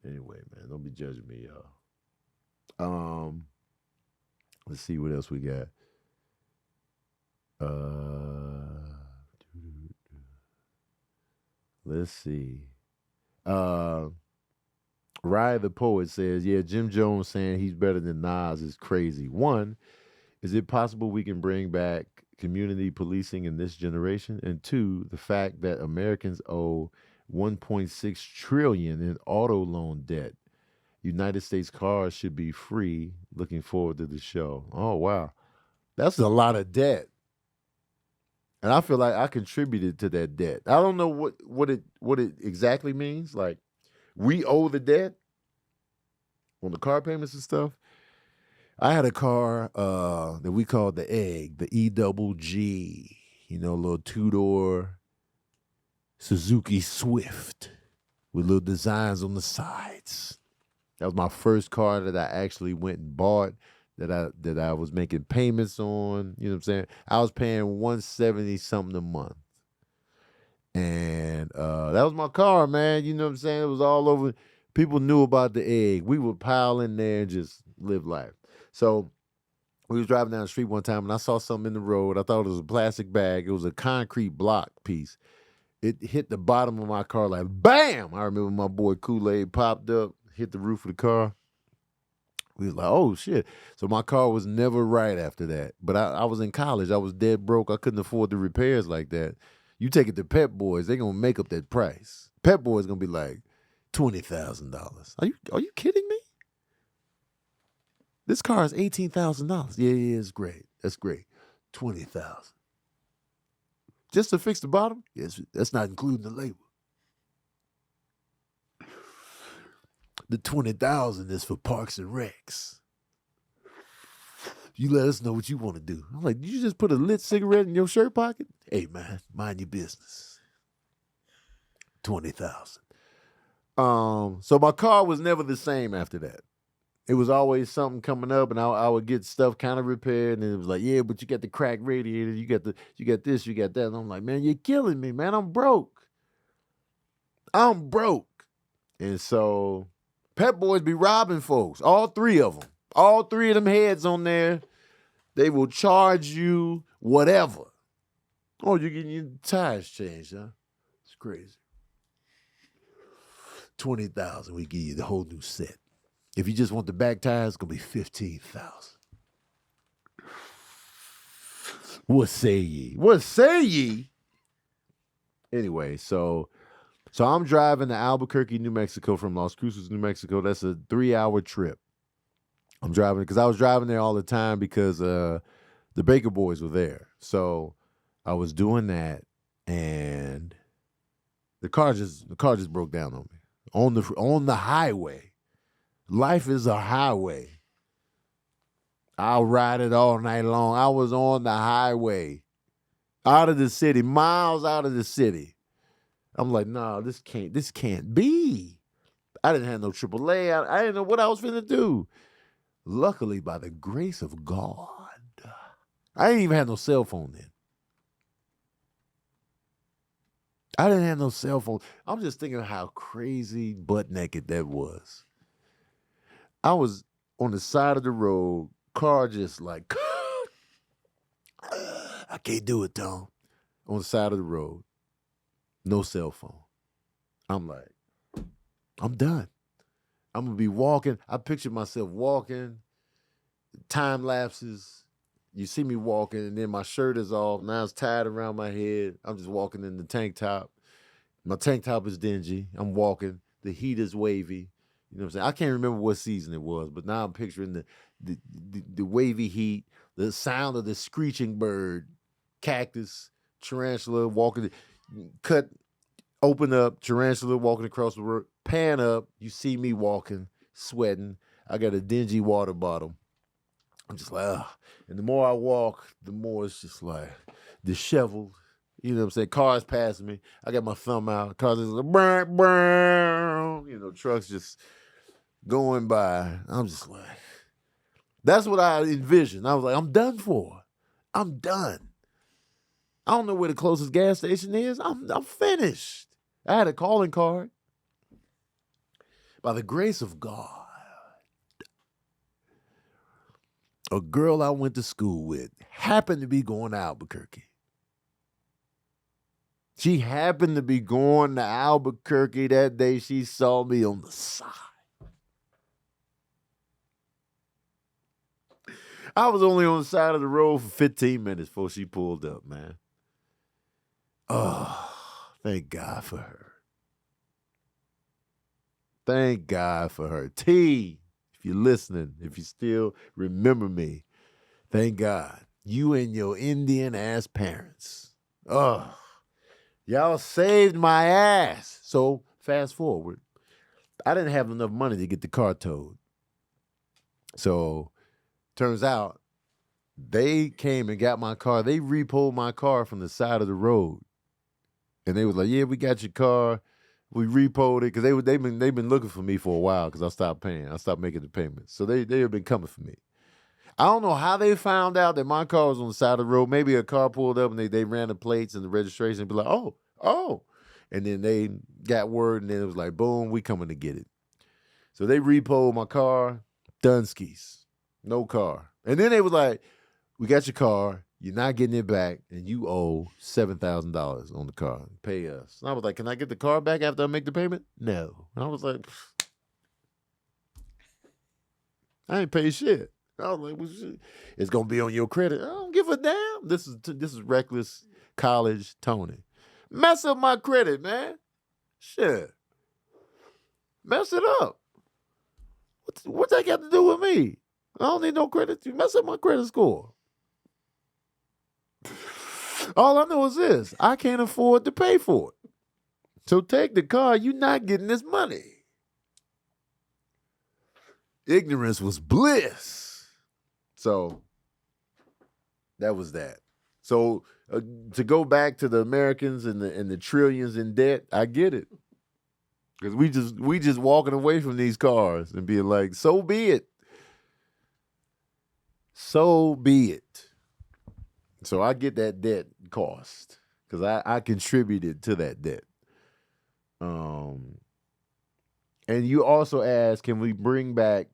Anyway, man, don't be judging me, y'all. Let's see what else we got. Let's see. Rye the Poet says, yeah, Jim Jones saying he's better than Nas is crazy. One, is it possible we can bring back community policing in this generation? And two, the fact that Americans owe 1.6 trillion in auto loan debt. United States cars should be free. Looking forward to the show. Oh, wow. That's a lot of debt. And I feel like I contributed to that debt. I don't know what it exactly means. Like, we owe the debt on the car payments and stuff. I had a car that we called the Egg, the E-double-G, a little two-door Suzuki Swift with little designs on the sides. That was my first car that I actually went and bought, that I was making payments on. You know what I'm saying? I was paying $170 something a month. And that was my car, man. You know what I'm saying? It was all over. People knew about the Egg. We would pile in there and just live life. So we was driving down the street one time, and I saw something in the road. I thought it was a plastic bag. It was a concrete block piece. It hit the bottom of my car like, bam! I remember my boy Kool-Aid popped up, hit the roof of the car. We was like, oh, shit. So my car was never right after that. But I was in college. I was dead broke. I couldn't afford the repairs like that. You take it to Pep Boys, they're going to make up that price. Pep Boys going to be like $20,000. Are you kidding me? This car is $18,000. Yeah, it's great. That's great. $20,000. Just to fix the bottom? Yes, that's not including the labor. The $20,000 is for Parks and Recs. You let us know what you want to do. I'm like, did you just put a lit cigarette in your shirt pocket? Hey, man, mind your business. $20,000. So my car was never the same after that. It was always something coming up, and I would get stuff kind of repaired, and it was like, yeah, but you got the cracked radiator, you got this, you got that. And I'm like, man, you're killing me, man. I'm broke. And so Pep Boys be robbing folks, all three of them. All three of them heads on there, they will charge you whatever. Oh, you're getting your tires changed, huh? It's crazy. $20,000, we give you the whole new set. If you just want the back tires, it's going to be $15,000. What say ye? Anyway, so I'm driving to Albuquerque, New Mexico from Las Cruces, New Mexico. That's a 3-hour trip. I'm driving because I was driving there all the time because the Baker Boys were there. So I was doing that, and the car just broke down on me on the highway. Life is a highway. I'll ride it all night long. I was on the highway, out of the city, miles out of the city. I'm like, nah, this can't be. I didn't have no AAA. I didn't know what I was finna do. Luckily, by the grace of God, I didn't even have no cell phone then. I didn't have no cell phone. I'm just thinking of how crazy butt naked that was. I was on the side of the road, car just like, I can't do it, Tom. On the side of the road, no cell phone. I'm like, I'm done. I'm going to be walking. I picture myself walking, time lapses. You see me walking, and then my shirt is off. Now it's tied around my head. I'm just walking in the tank top. My tank top is dingy. I'm walking. The heat is wavy. You know what I'm saying? I can't remember what season it was, but now I'm picturing the wavy heat, the sound of the screeching bird, cactus, tarantula walking, cut, open up, tarantula walking across the road, pan up, you see me walking, sweating. I got a dingy water bottle. I'm just like, ugh. And the more I walk, the more it's just like disheveled. You know what I'm saying? Cars passing me. I got my thumb out. Cars is like, burn, burn. You know, trucks just going by. I'm just like, that's what I envisioned. I was like, I'm done for. I'm done. I don't know where the closest gas station is. I'm finished. I had a calling card. By the grace of God, a girl I went to school with happened to be going to Albuquerque. She happened to be going to Albuquerque that day. She saw me on the side. I was only on the side of the road for 15 minutes before she pulled up, man. Oh, thank God for her. Thank God for her. T, if you're listening, if you still remember me, thank God. You and your Indian ass parents. Oh, y'all saved my ass. So fast forward. I didn't have enough money to get the car towed. So turns out they came and got my car. They repoed my car from the side of the road. And they was like, yeah, we got your car. We repoed it because they've been looking for me for a while because I stopped paying. I stopped making the payments. So they have been coming for me. I don't know how they found out that my car was on the side of the road. Maybe a car pulled up and they ran the plates and the registration and be like, oh. And then they got word and then it was like, boom, we coming to get it. So they repoed my car, Dunskies, no car. And then they was like, we got your car. You're not getting it back, and you owe $7,000 on the car. Pay us. And I was like, can I get the car back after I make the payment? No. And I was like, I ain't paid shit. I was like, well, shit. It's gonna be on your credit. I don't give a damn. This is reckless college Tony. Mess up my credit, man. Shit. Mess it up. What's that got to do with me? I don't need no credit. You mess up my credit score. All I know is this. I can't afford to pay for it. So take the car. You're not getting this money. Ignorance was bliss. So that was that. So to go back to the Americans and the trillions in debt, I get it. Because we just walking away from these cars and being like, so be it. So be it. So I get that debt cost because I contributed to that debt. And you also ask, can we bring back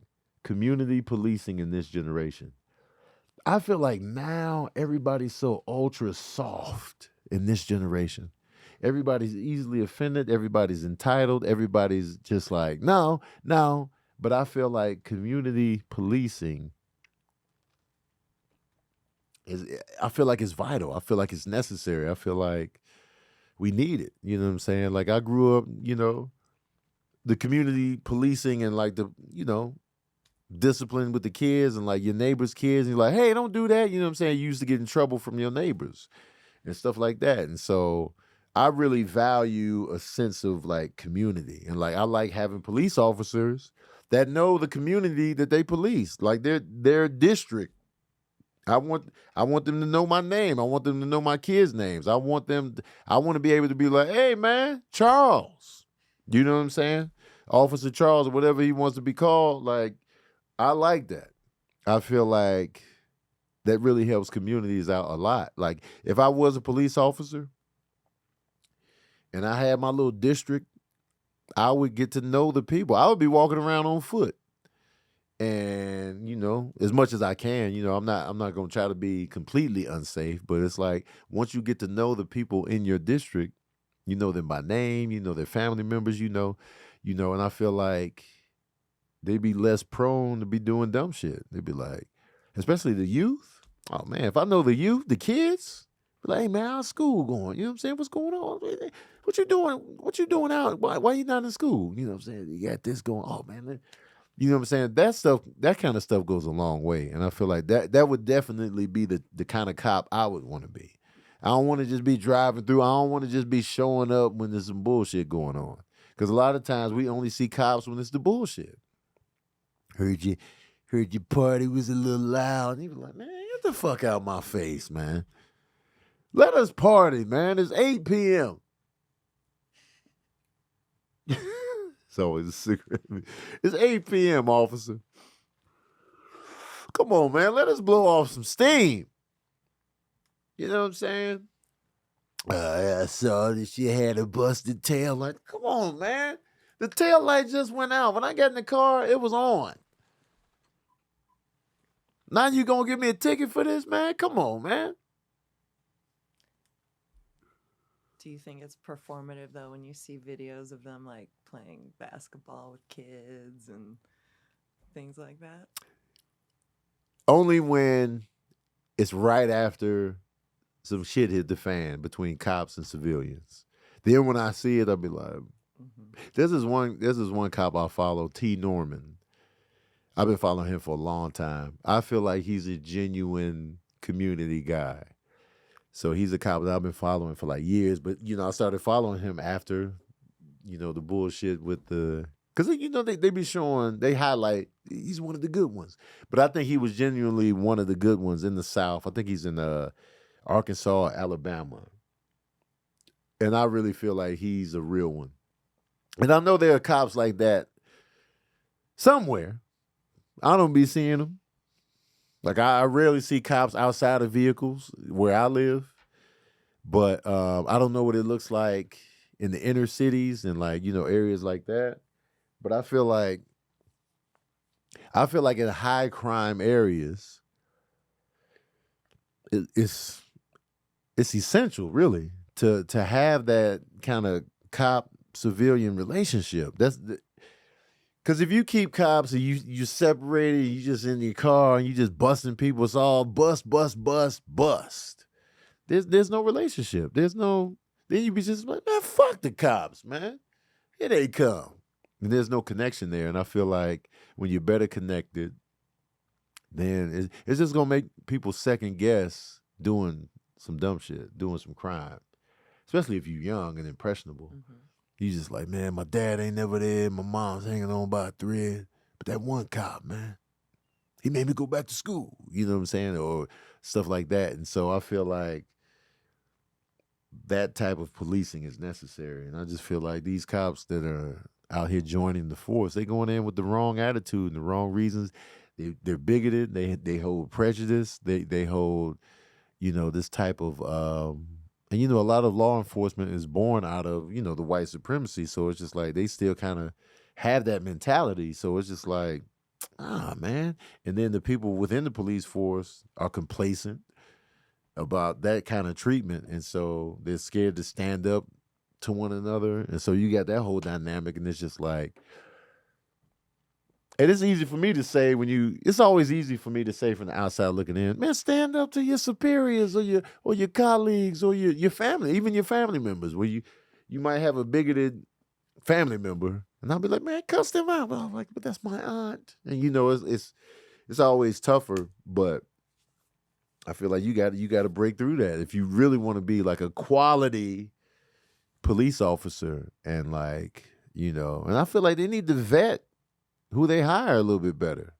community policing in this generation? I feel like now everybody's so ultra soft in this generation. Everybody's easily offended. Everybody's entitled. Everybody's just like, no. But I feel like community policing I feel like it's vital. I feel like it's necessary. I feel like we need it. You know what I'm saying? Like I grew up, the community policing and like the, discipline with the kids and like your neighbor's kids. And you're like, hey, don't do that. You know what I'm saying? You used to get in trouble from your neighbors and stuff like that. And so I really value a sense of like community. And like I like having police officers that know the community that they police, like their district. I want them to know my name. I want them to know my kids' names. I want to be able to be like, hey, man, Charles. You know what I'm saying? Officer Charles or whatever he wants to be called. Like, I like that. I feel like that really helps communities out a lot. Like, if I was a police officer and I had my little district, I would get to know the people. I would be walking around on foot. And, as much as I can, I'm not going to try to be completely unsafe, but it's like once you get to know the people in your district, you know them by name, you know their family members, and I feel like they'd be less prone to be doing dumb shit. They'd be like, especially the youth. Oh man, if I know the youth, the kids, Like, hey man, how's school going? You know what I'm saying? What's going on? What you doing? What you doing out? Why you not in school? You know what I'm saying? You got this going. Oh man, you know what I'm saying? That stuff, that kind of stuff goes a long way. And I feel like that would definitely be the kind of cop I would want to be. I don't want to just be driving through. I don't want to just be showing up when there's some bullshit going on. Because a lot of times we only see cops when it's the bullshit. Heard your party was a little loud. And he was like, man, get the fuck out my face, man. Let us party, man. It's 8 p.m. It's always a secret. It's 8 p.m., officer. Come on, man. Let us blow off some steam. You know what I'm saying? I saw that she had a busted tail light. Come on, man. The tail light just went out. When I got in the car, it was on. Now you gonna give me a ticket for this, man? Come on, man. Do you think it's performative though when you see videos of them like playing basketball with kids and things like that? Only when it's right after some shit hit the fan between cops and civilians. Then when I see it, I'll be like, This is one cop I follow, T. Norman. I've been following him for a long time. I feel like he's a genuine community guy. So he's a cop that I've been following for like years. But, I started following him after, the bullshit with the... Because, they be showing, they highlight, he's one of the good ones. But I think he was genuinely one of the good ones in the South. I think he's in Arkansas or Alabama. And I really feel like he's a real one. And I know there are cops like that somewhere. I don't be seeing them. Like, I rarely see cops outside of vehicles where I live. But I don't know what it looks like in the inner cities and, like, areas like that. But I feel like in high crime areas, it's essential, really, to have that kind of cop civilian relationship. Because if you keep cops and you separated, you just in your car and you just busting people, it's all bust. There's no relationship. Then you be just like, man, fuck the cops, man. Here they come. And there's no connection there. And I feel like when you're better connected, then it's just gonna make people second guess doing some dumb shit, doing some crime. Especially if you're young and impressionable. Mm-hmm. You just like, man, my dad ain't never there. My mom's hanging on by a thread. But that one cop, man, he made me go back to school. You know what I'm saying? Or stuff like that. And so I feel like that type of policing is necessary. And I just feel like these cops that are out here joining the force, they going in with the wrong attitude and the wrong reasons. They're bigoted. They hold prejudice. They hold, this type of... And, a lot of law enforcement is born out of, the white supremacy. So it's just like they still kind of have that mentality. So it's just like, man. And then the people within the police force are complacent about that kind of treatment. And so they're scared to stand up to one another. And so you got that whole dynamic. And it's just like, and it's easy for me to say it's always easy for me to say from the outside looking in, man, stand up to your superiors or your colleagues or your family, even your family members, where you might have a bigoted family member. And I'll be like, man, cuss them out. But I'm like, but that's my aunt. And it's always tougher, but I feel like you got to break through that if you really want to be like a quality police officer. And like, and I feel like they need to vet who they hire a little bit better.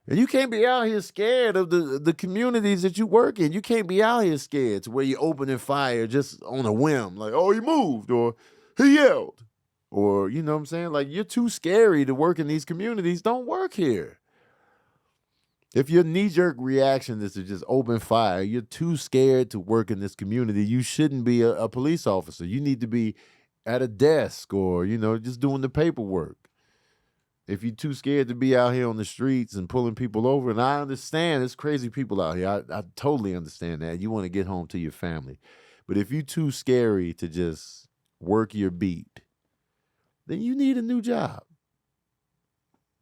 And you can't be out here scared of the communities that you work in. You can't be out here scared to where you're opening fire just on a whim. Like, oh, he moved, or he yelled. Or, you know what I'm saying? Like, you're too scary to work in these communities. Don't work here. If your knee-jerk reaction is to just open fire, you're too scared to work in this community. You shouldn't be a police officer. You need to be at a desk or, just doing the paperwork. If you're too scared to be out here on the streets and pulling people over, and I understand there's crazy people out here. I totally understand that. You want to get home to your family. But if you're too scary to just work your beat, then you need a new job.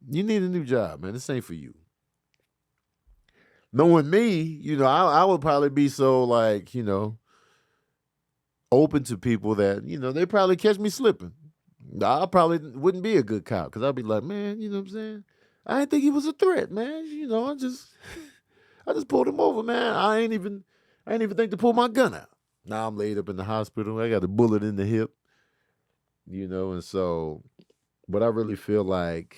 You need a new job, man. This ain't for you. knowing me, you know, I would probably be so like, you know, open to people that, you know, they probably catch me slipping. I probably wouldn't be a good cop because I'd be like, man, you know what I'm saying? I didn't think he was a threat, man. You know, I just pulled him over, man. I ain't even think to pull my gun out. Now I'm laid up in the hospital. I got a bullet in the hip, you know, and so, but I really feel like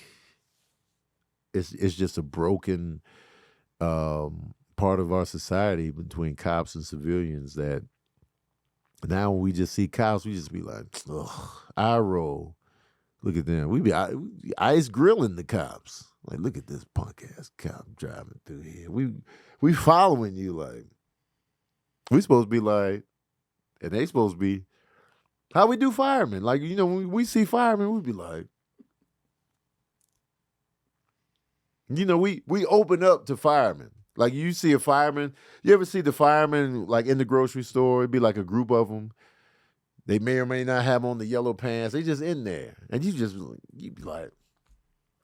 it's just a broken part of our society between cops and civilians that now when we just see cops, we just be like, ugh, eye roll. Look at them. We be ice grilling the cops. Like, look at this punk ass cop driving through here. We following you like. We supposed to be like, and they supposed to be how we do firemen. Like, you know, when we see firemen, we be like, you know, we open up to firemen. Like you see a fireman, you ever see the firemen like in the grocery store? It'd be like a group of them. They may or may not have on the yellow pants. They just in there, and you be like,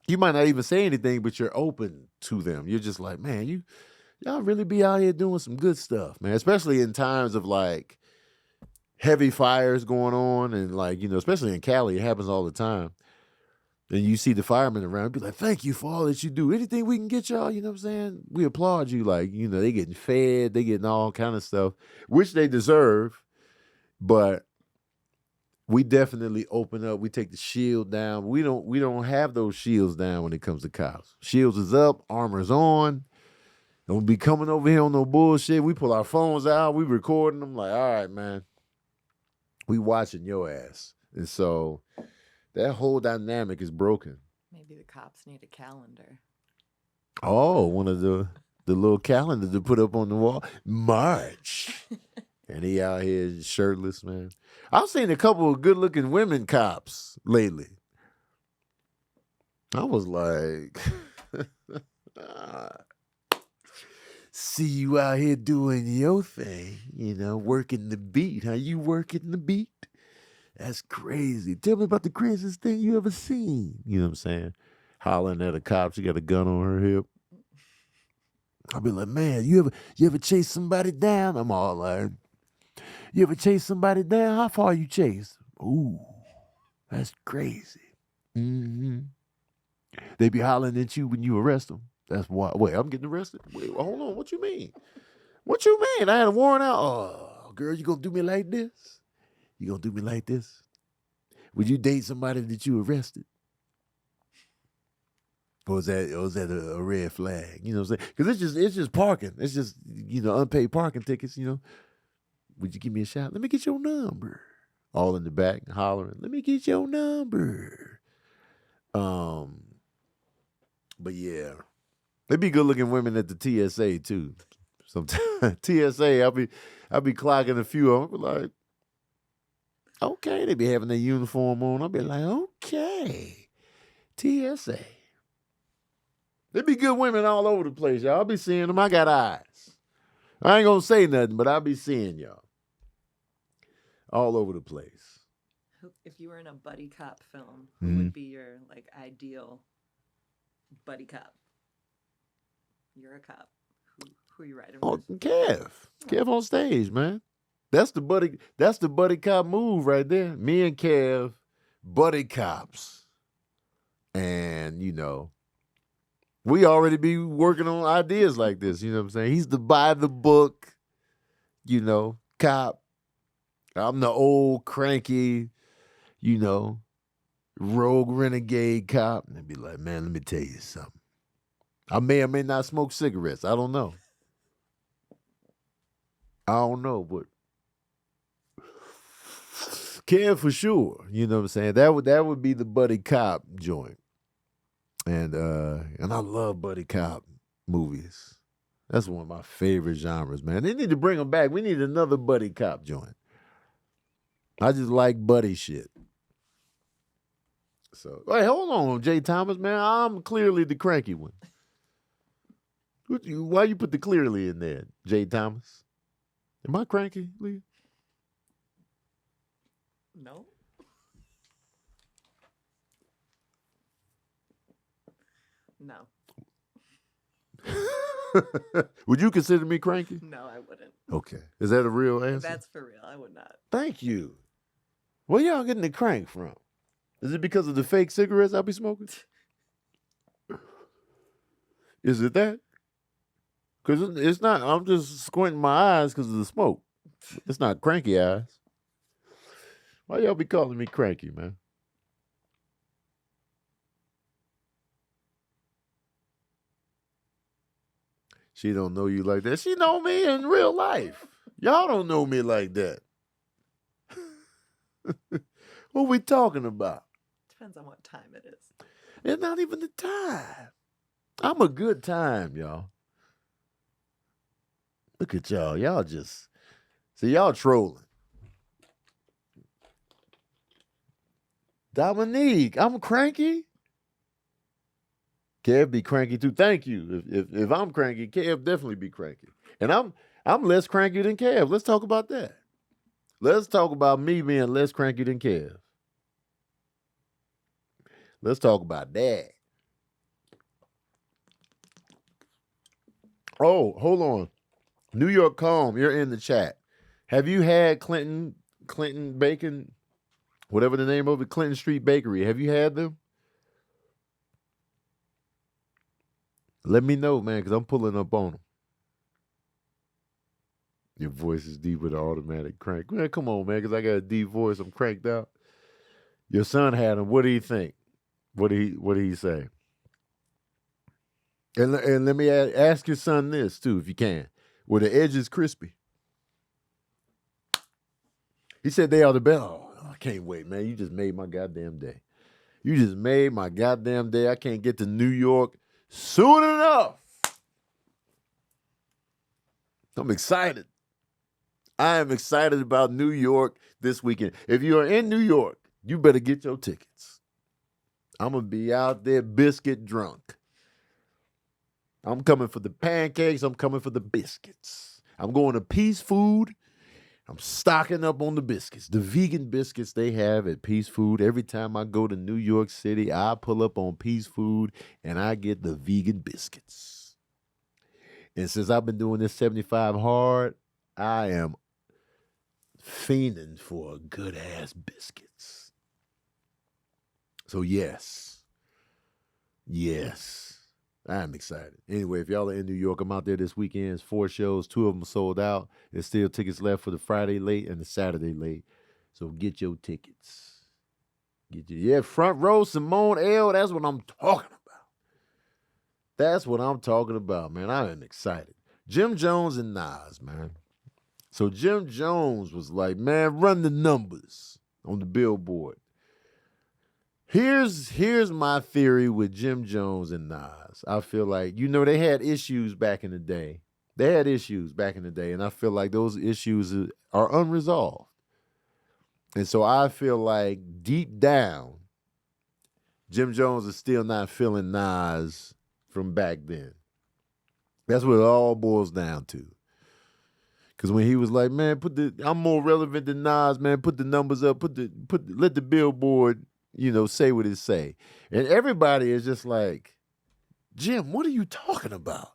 you might not even say anything, but you're open to them. You're just like, man, y'all really be out here doing some good stuff, man. Especially in times of like heavy fires going on, and like, you know, especially in Cali, it happens all the time. And you see the firemen around, be like, thank you for all that you do. Anything we can get y'all, you know what I'm saying? We applaud you. Like, you know, they getting fed, they getting all kind of stuff, which they deserve. But we definitely open up. We take the shield down. We don't have those shields down when it comes to cops. Shields is up, armor's on. Don't be coming over here on no bullshit. We pull our phones out, we recording them. Like, all right, man, we watching your ass. And so that whole dynamic is broken. Maybe the cops need a calendar. Oh, one of the little calendars to put up on the wall. March. And he out here shirtless, man. I've seen a couple of good-looking women cops lately. I was like, see you out here doing your thing, you know, working the beat. How you working the beat? That's crazy. Tell me about the craziest thing you ever seen. You know what I'm saying? Hollering at a cop. She got a gun on her hip. I'll be like, man, you ever chase somebody down? I'm all like, you ever chase somebody down? How far you chase? Ooh, that's crazy. Mm-hmm. They be hollering at you when you arrest them. That's why. Wait, I'm getting arrested? Wait, hold on. What you mean? What you mean? I had a warrant out. Oh, girl, you gonna do me like this? You gonna do me like this? Would you date somebody that you arrested? Or is that a red flag? You know what I'm saying? Because it's just parking. It's just, you know, unpaid parking tickets, you know. Would you give me a shot? Let me get your number. All in the back, hollering, let me get your number. But yeah. They be good looking women at the TSA too. Sometimes TSA, I'll be clocking a few of them. Like, okay, they be having their uniform on. I'll be like, okay, TSA. There be good women all over the place, y'all. I'll be seeing them. I got eyes. I ain't gonna say nothing, but I'll be seeing y'all all over the place. If you were in a buddy cop film, who would be your like ideal buddy cop? You're a cop. Who are you riding with? Oh, Kev on stage, man. That's the buddy cop move right there. Me and Kev, buddy cops, and you know, we already be working on ideas like this. You know what I'm saying? He's the by the book, you know, cop. I'm the old cranky, you know, rogue renegade cop. And they'd be like, man, let me tell you something. I may or may not smoke cigarettes. I don't know. But Kev for sure. You know what I'm saying? That would be the buddy cop joint. And I love buddy cop movies. That's one of my favorite genres, man. They need to bring them back. We need another buddy cop joint. I just like buddy shit. So, hey, hold on, Jay Thomas, man. I'm clearly the cranky one. Why you put the clearly in there, Jay Thomas? Am I cranky, Lee? No. No. Would you consider me cranky? No, I wouldn't. Okay. Is that a real answer? That's for real. I would not. Thank you. Where y'all getting the crank from? Is it because of the fake cigarettes I be smoking? Is it that? Because it's not, I'm just squinting my eyes because of the smoke. It's not cranky eyes. Why y'all be calling me cranky, man? She don't know you like that. She know me in real life. Y'all don't know me like that. What we talking about? Depends on what time it is. It's not even the time. I'm a good time, y'all. Look at y'all. Y'all just, see, y'all trolling. Dominique, I'm cranky. Kev be cranky too. Thank you. If I'm cranky, Kev definitely be cranky. And I'm less cranky than Kev. Let's talk about that. Let's talk about me being less cranky than Kev. Let's talk about that. Oh, hold on. New York Calm, you're in the chat. Have you had Clinton Bacon, whatever the name of it, Clinton Street Bakery? Have you had them? Let me know, man, because I'm pulling up on them. Your voice is deep with an automatic crank. Man, come on, man, because I got a deep voice. I'm cranked out. Your son had them. What do you think? What did he say? And let me ask your son this, too, if you can. Were the edges crispy? He said they are the best. Oh, I can't wait, man. You just made my goddamn day. You just made my goddamn day. I can't get to New York soon enough. I'm excited. I am excited about New York this weekend. If you are in New York, you better get your tickets. I'm going to be out there biscuit drunk. I'm coming for the pancakes. I'm coming for the biscuits. I'm going to Peace Food. I'm stocking up on the biscuits. The vegan biscuits they have at Peace Food. Every time I go to New York City, I pull up on Peace Food and I get the vegan biscuits. And since I've been doing this 75 hard, I am fiending for good ass biscuits. So yes, I'm excited. Anyway, if y'all are in New York, I'm out there this weekend. It's 4 shows. 2 of them sold out. There's still tickets left for the Friday late and the Saturday late. So get your tickets. Front row, Simone L. That's what I'm talking about. That's what I'm talking about, man. I am excited. Jim Jones and Nas, man. So Jim Jones was like, man, run the numbers on the billboard. Here's my theory with Jim Jones and Nas. I feel like, they had issues back in the day. And I feel like those issues are unresolved. And so I feel like deep down, Jim Jones is still not feeling Nas from back then. That's what it all boils down to. Because when he was like, man, I'm more relevant than Nas, man, put the numbers up, let the billboard, say what it say. And everybody is just like, Jim, what are you talking about?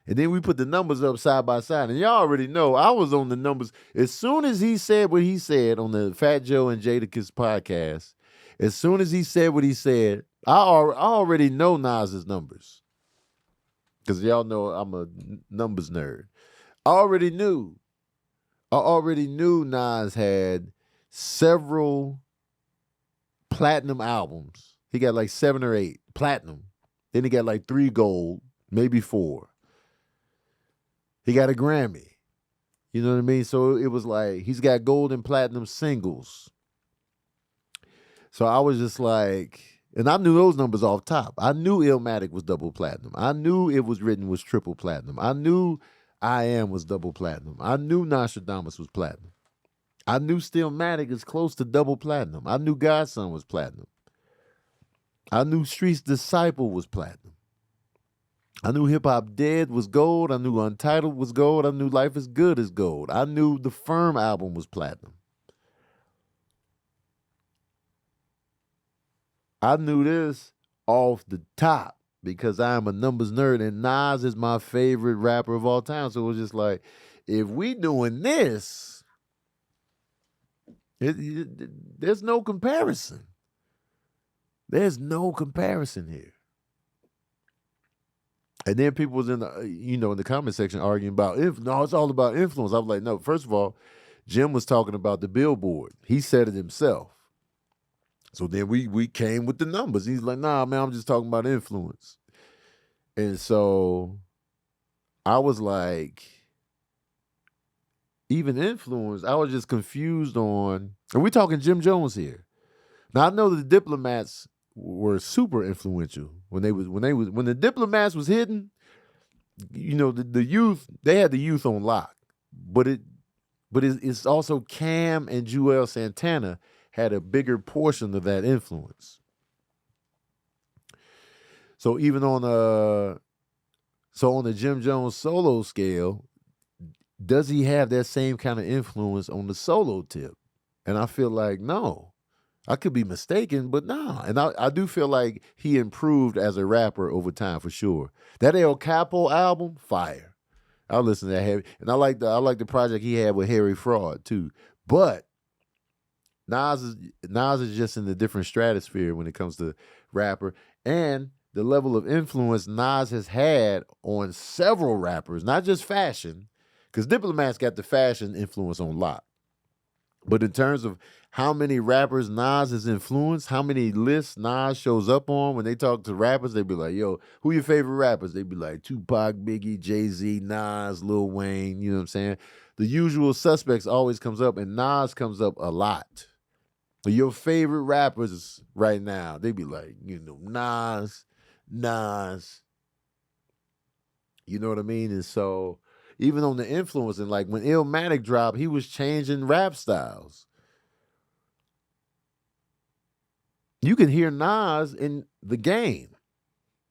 And then we put the numbers up side by side. And y'all already know I was on the numbers. As soon as he said what he said on the Fat Joe and Jadakiss podcast, as soon as he said what he said, I already know Nas's numbers. Because y'all know I'm a numbers nerd. I already knew Nas had several platinum albums. He got like 7 or 8 platinum. Then he got like 3 gold, maybe 4. He got a Grammy. You know what I mean? So it was like he's got gold and platinum singles. So I was just like, and I knew those numbers off top. I knew Illmatic was double platinum. I knew It Was Written was triple platinum. I knew I Am was double platinum. I knew Nostradamus was platinum. I knew Stillmatic is close to double platinum. I knew Godson was platinum. I knew Street's Disciple was platinum. I knew Hip Hop Dead was gold. I knew Untitled was gold. I knew Life is Good is gold. I knew the Firm album was platinum. I knew this off the top. because I am a numbers nerd, and Nas is my favorite rapper of all time. So it was just like, if we doing this, there's no comparison. There's no comparison here. And then people was in the in the comment section arguing about no, it's all about influence. I was like, no. First of all, Jim was talking about the Billboard. He said it himself. So then we came with the numbers. He's like, nah, man, I'm just talking about influence. And so I was like, even influence, I was just confused on, and we're talking Jim Jones here. Now I know the Diplomats were super influential when the Diplomats was hitting. The youth, they had the youth on lock, but it's also Cam and Joel Santana had a bigger portion of that influence. So even on the Jim Jones solo scale, does he have that same kind of influence on the solo tip? And I feel like no. I could be mistaken, but nah. And I do feel like he improved as a rapper over time for sure. That El Capo album, fire. I listen to that heavy, and I like the project he had with Harry Fraud too. But Nas is just in a different stratosphere when it comes to rapper, and the level of influence Nas has had on several rappers, not just fashion, because Diplomats got the fashion influence on lock. But in terms of how many rappers Nas has influenced, how many lists Nas shows up on when they talk to rappers, they be like, yo, who your favorite rappers? They be like Tupac, Biggie, Jay-Z, Nas, Lil Wayne, you know what I'm saying? The usual suspects always comes up, and Nas comes up a lot. Your favorite rappers right now, they be like, Nas. You know what I mean? And so even on the influence, and like when Illmatic dropped, he was changing rap styles. You can hear Nas in the game.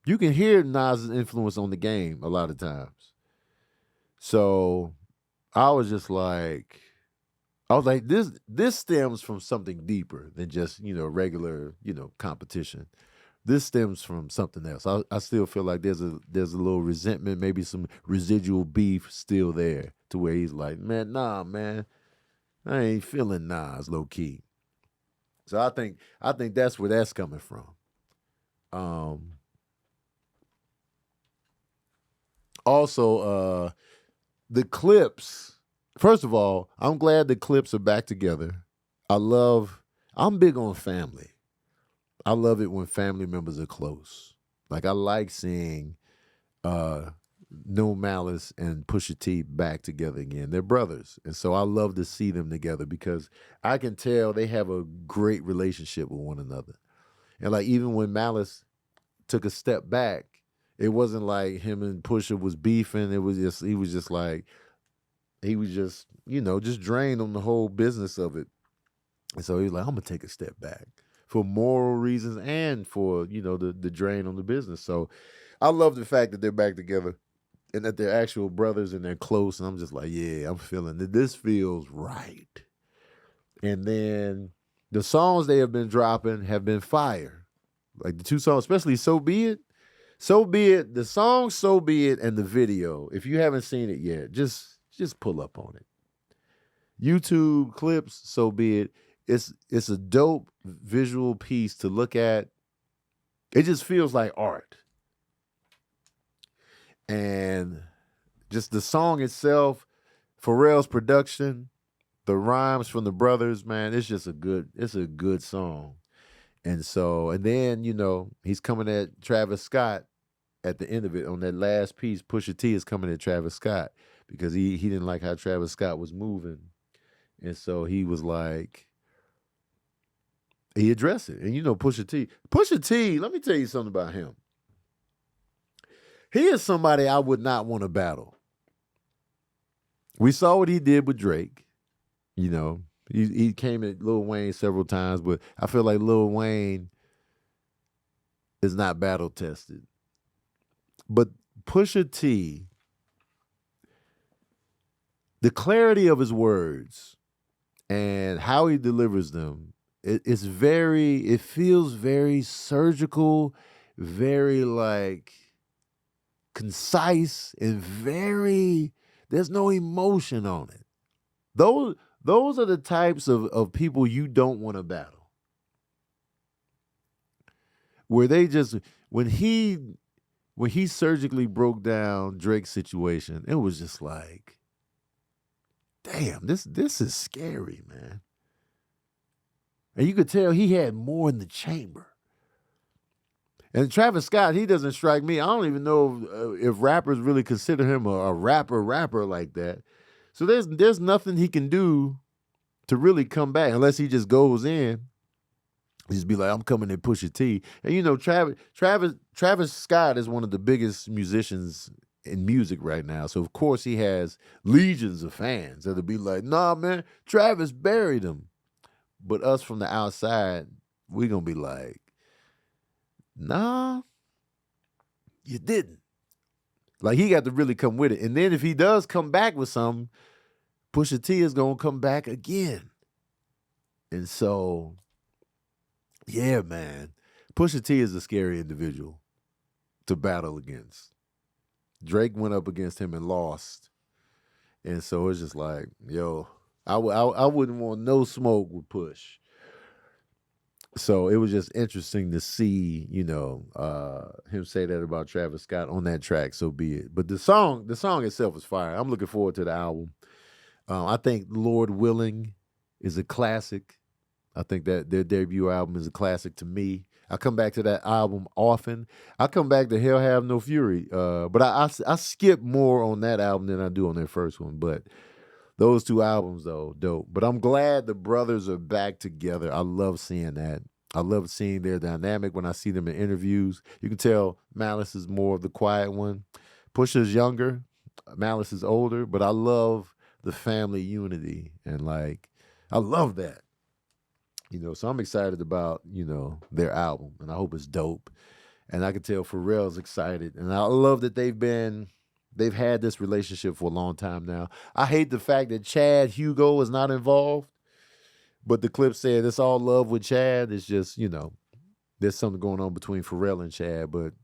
You can hear Nas' influence on the game a lot of times. So I was like, this stems from something deeper than just, regular, competition. This stems from something else. I still feel like there's a little resentment, maybe some residual beef still there, to where he's like, man, nah, man, I ain't feeling Nas low key. So I think that's where that's coming from. Also, the Clipse. First of all, I'm glad the Clipse are back together. I'm big on family. I love it when family members are close. Like, I like seeing No Malice and Pusha T back together again. They're brothers. And so I love to see them together because I can tell they have a great relationship with one another. And like, even when Malice took a step back, it wasn't like him and Pusha was beefing. He was just just drained on the whole business of it. And so he was like, I'm gonna take a step back for moral reasons and for, the drain on the business. So I love the fact that they're back together and that they're actual brothers and they're close. And I'm just like, yeah, I'm feeling that this feels right. And then the songs they have been dropping have been fire. Like the two songs, especially So Be It. So Be It, the song So Be It and the video. If you haven't seen it yet, just pull up on it. YouTube Clipse, So Be It. It's a dope visual piece to look at. It just feels like art. And just the song itself, Pharrell's production, the rhymes from the brothers, man, it's a good song. And then, he's coming at Travis Scott at the end of it. On that last piece, Pusha T is coming at Travis Scott because he didn't like how Travis Scott was moving. And so he was like, he addressed it. And Pusha T, let me tell you something about him. He is somebody I would not want to battle. We saw what he did with Drake. He came at Lil Wayne several times, but I feel like Lil Wayne is not battle tested. But Pusha T, the clarity of his words and how he delivers them, it feels very surgical, very like concise and very, there's no emotion on it. Those are the types of people you don't want to battle. Where they just, when he surgically broke down Drake's situation, it was just like, damn, this is scary, man. And you could tell he had more in the chamber. And Travis Scott, he doesn't strike me. I don't even know if rappers really consider him a rapper like that. So there's nothing he can do to really come back unless he just goes in. Just be like, I'm coming in Pusha T. And you know, Travis Scott is one of the biggest musicians in music right now. So of course he has legions of fans that'll be like, nah, man, Travis buried him. But us from the outside, we're gonna be like, nah, you didn't. Like, he got to really come with it. And then if he does come back with something, Pusha T is gonna come back again. And so, yeah, man, Pusha T is a scary individual to battle against. Drake went up against him and lost. And so it's just like, yo, I wouldn't want no smoke with Push. So it was just interesting to see, you know, him say that about Travis Scott on that track. So be it. But the song itself is fire. I'm looking forward to the album. I think Lord Willing is a classic. I think that their debut album is a classic to me. I come back to that album often. I come back to Hell Have No Fury. But I skip more on that album than I do on their first one. But those two albums, though, dope. But I'm glad the brothers are back together. I love seeing that. I love seeing their dynamic when I see them in interviews. You can tell Malice is more of the quiet one. Pusha's younger. Malice is older. But I love the family unity. And, like, I love that. You know, so I'm excited about, you know, their album. And I hope it's dope. And I can tell Pharrell's excited. And I love that they've had this relationship for a long time now. I hate the fact that Chad Hugo is not involved, but the clip said it's all love with Chad. It's just, you know, there's something going on between Pharrell and Chad, but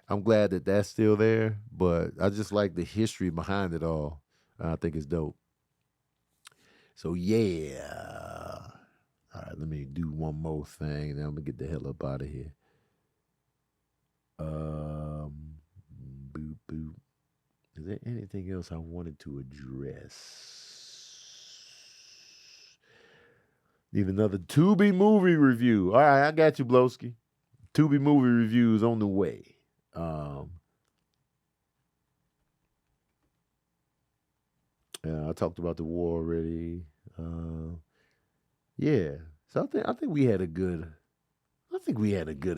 I'm glad that that's still there. But I just like the history behind it all. I think it's dope. So, yeah. All right, let me do one more thing, then I'm going to get the hell up out of here. Boop, boop. Is there anything else I wanted to address? Need another Tubi movie review. All right, I got you, Blowski. Tubi movie review is on the way. Yeah, I talked about the war already. Yeah, so I think we had a good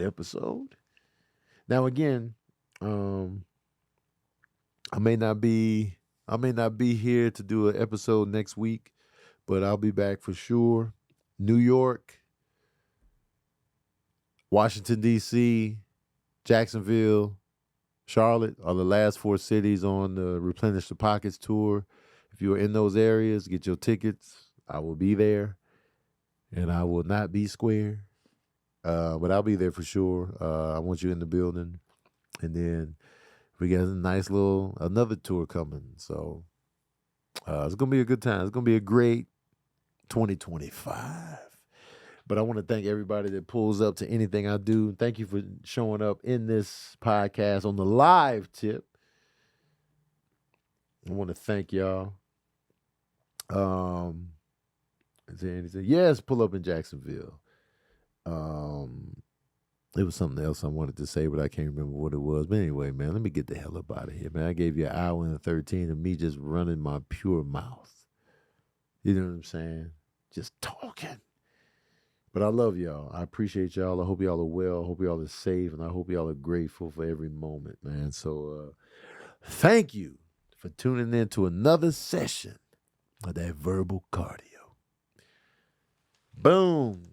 episode. Now again, I may not be here to do an episode next week, but I'll be back for sure. New York, Washington, D.C., Jacksonville, Charlotte are the last 4 cities on the Replenish the Pockets tour. If you're in those areas, get your tickets. I will be there, and I will not be square, but I'll be there for sure. I want you in the building, and then we got a nice another tour coming. So it's going to be a good time. It's going to be a great 2025. But I want to thank everybody that pulls up to anything I do. Thank you for showing up in this podcast on the live tip. I want to thank y'all. Is there anything? Yes, pull up in Jacksonville. It was something else I wanted to say, but I can't remember what it was. But anyway, man, let me get the hell up out of here, man. I gave you an hour and 13 of me just running my pure mouth. You know what I'm saying? Just talking. But I love y'all. I appreciate y'all. I hope y'all are well. I hope y'all are safe. And I hope y'all are grateful for every moment, man. So thank you for tuning in to another session of that verbal cardio. Boom.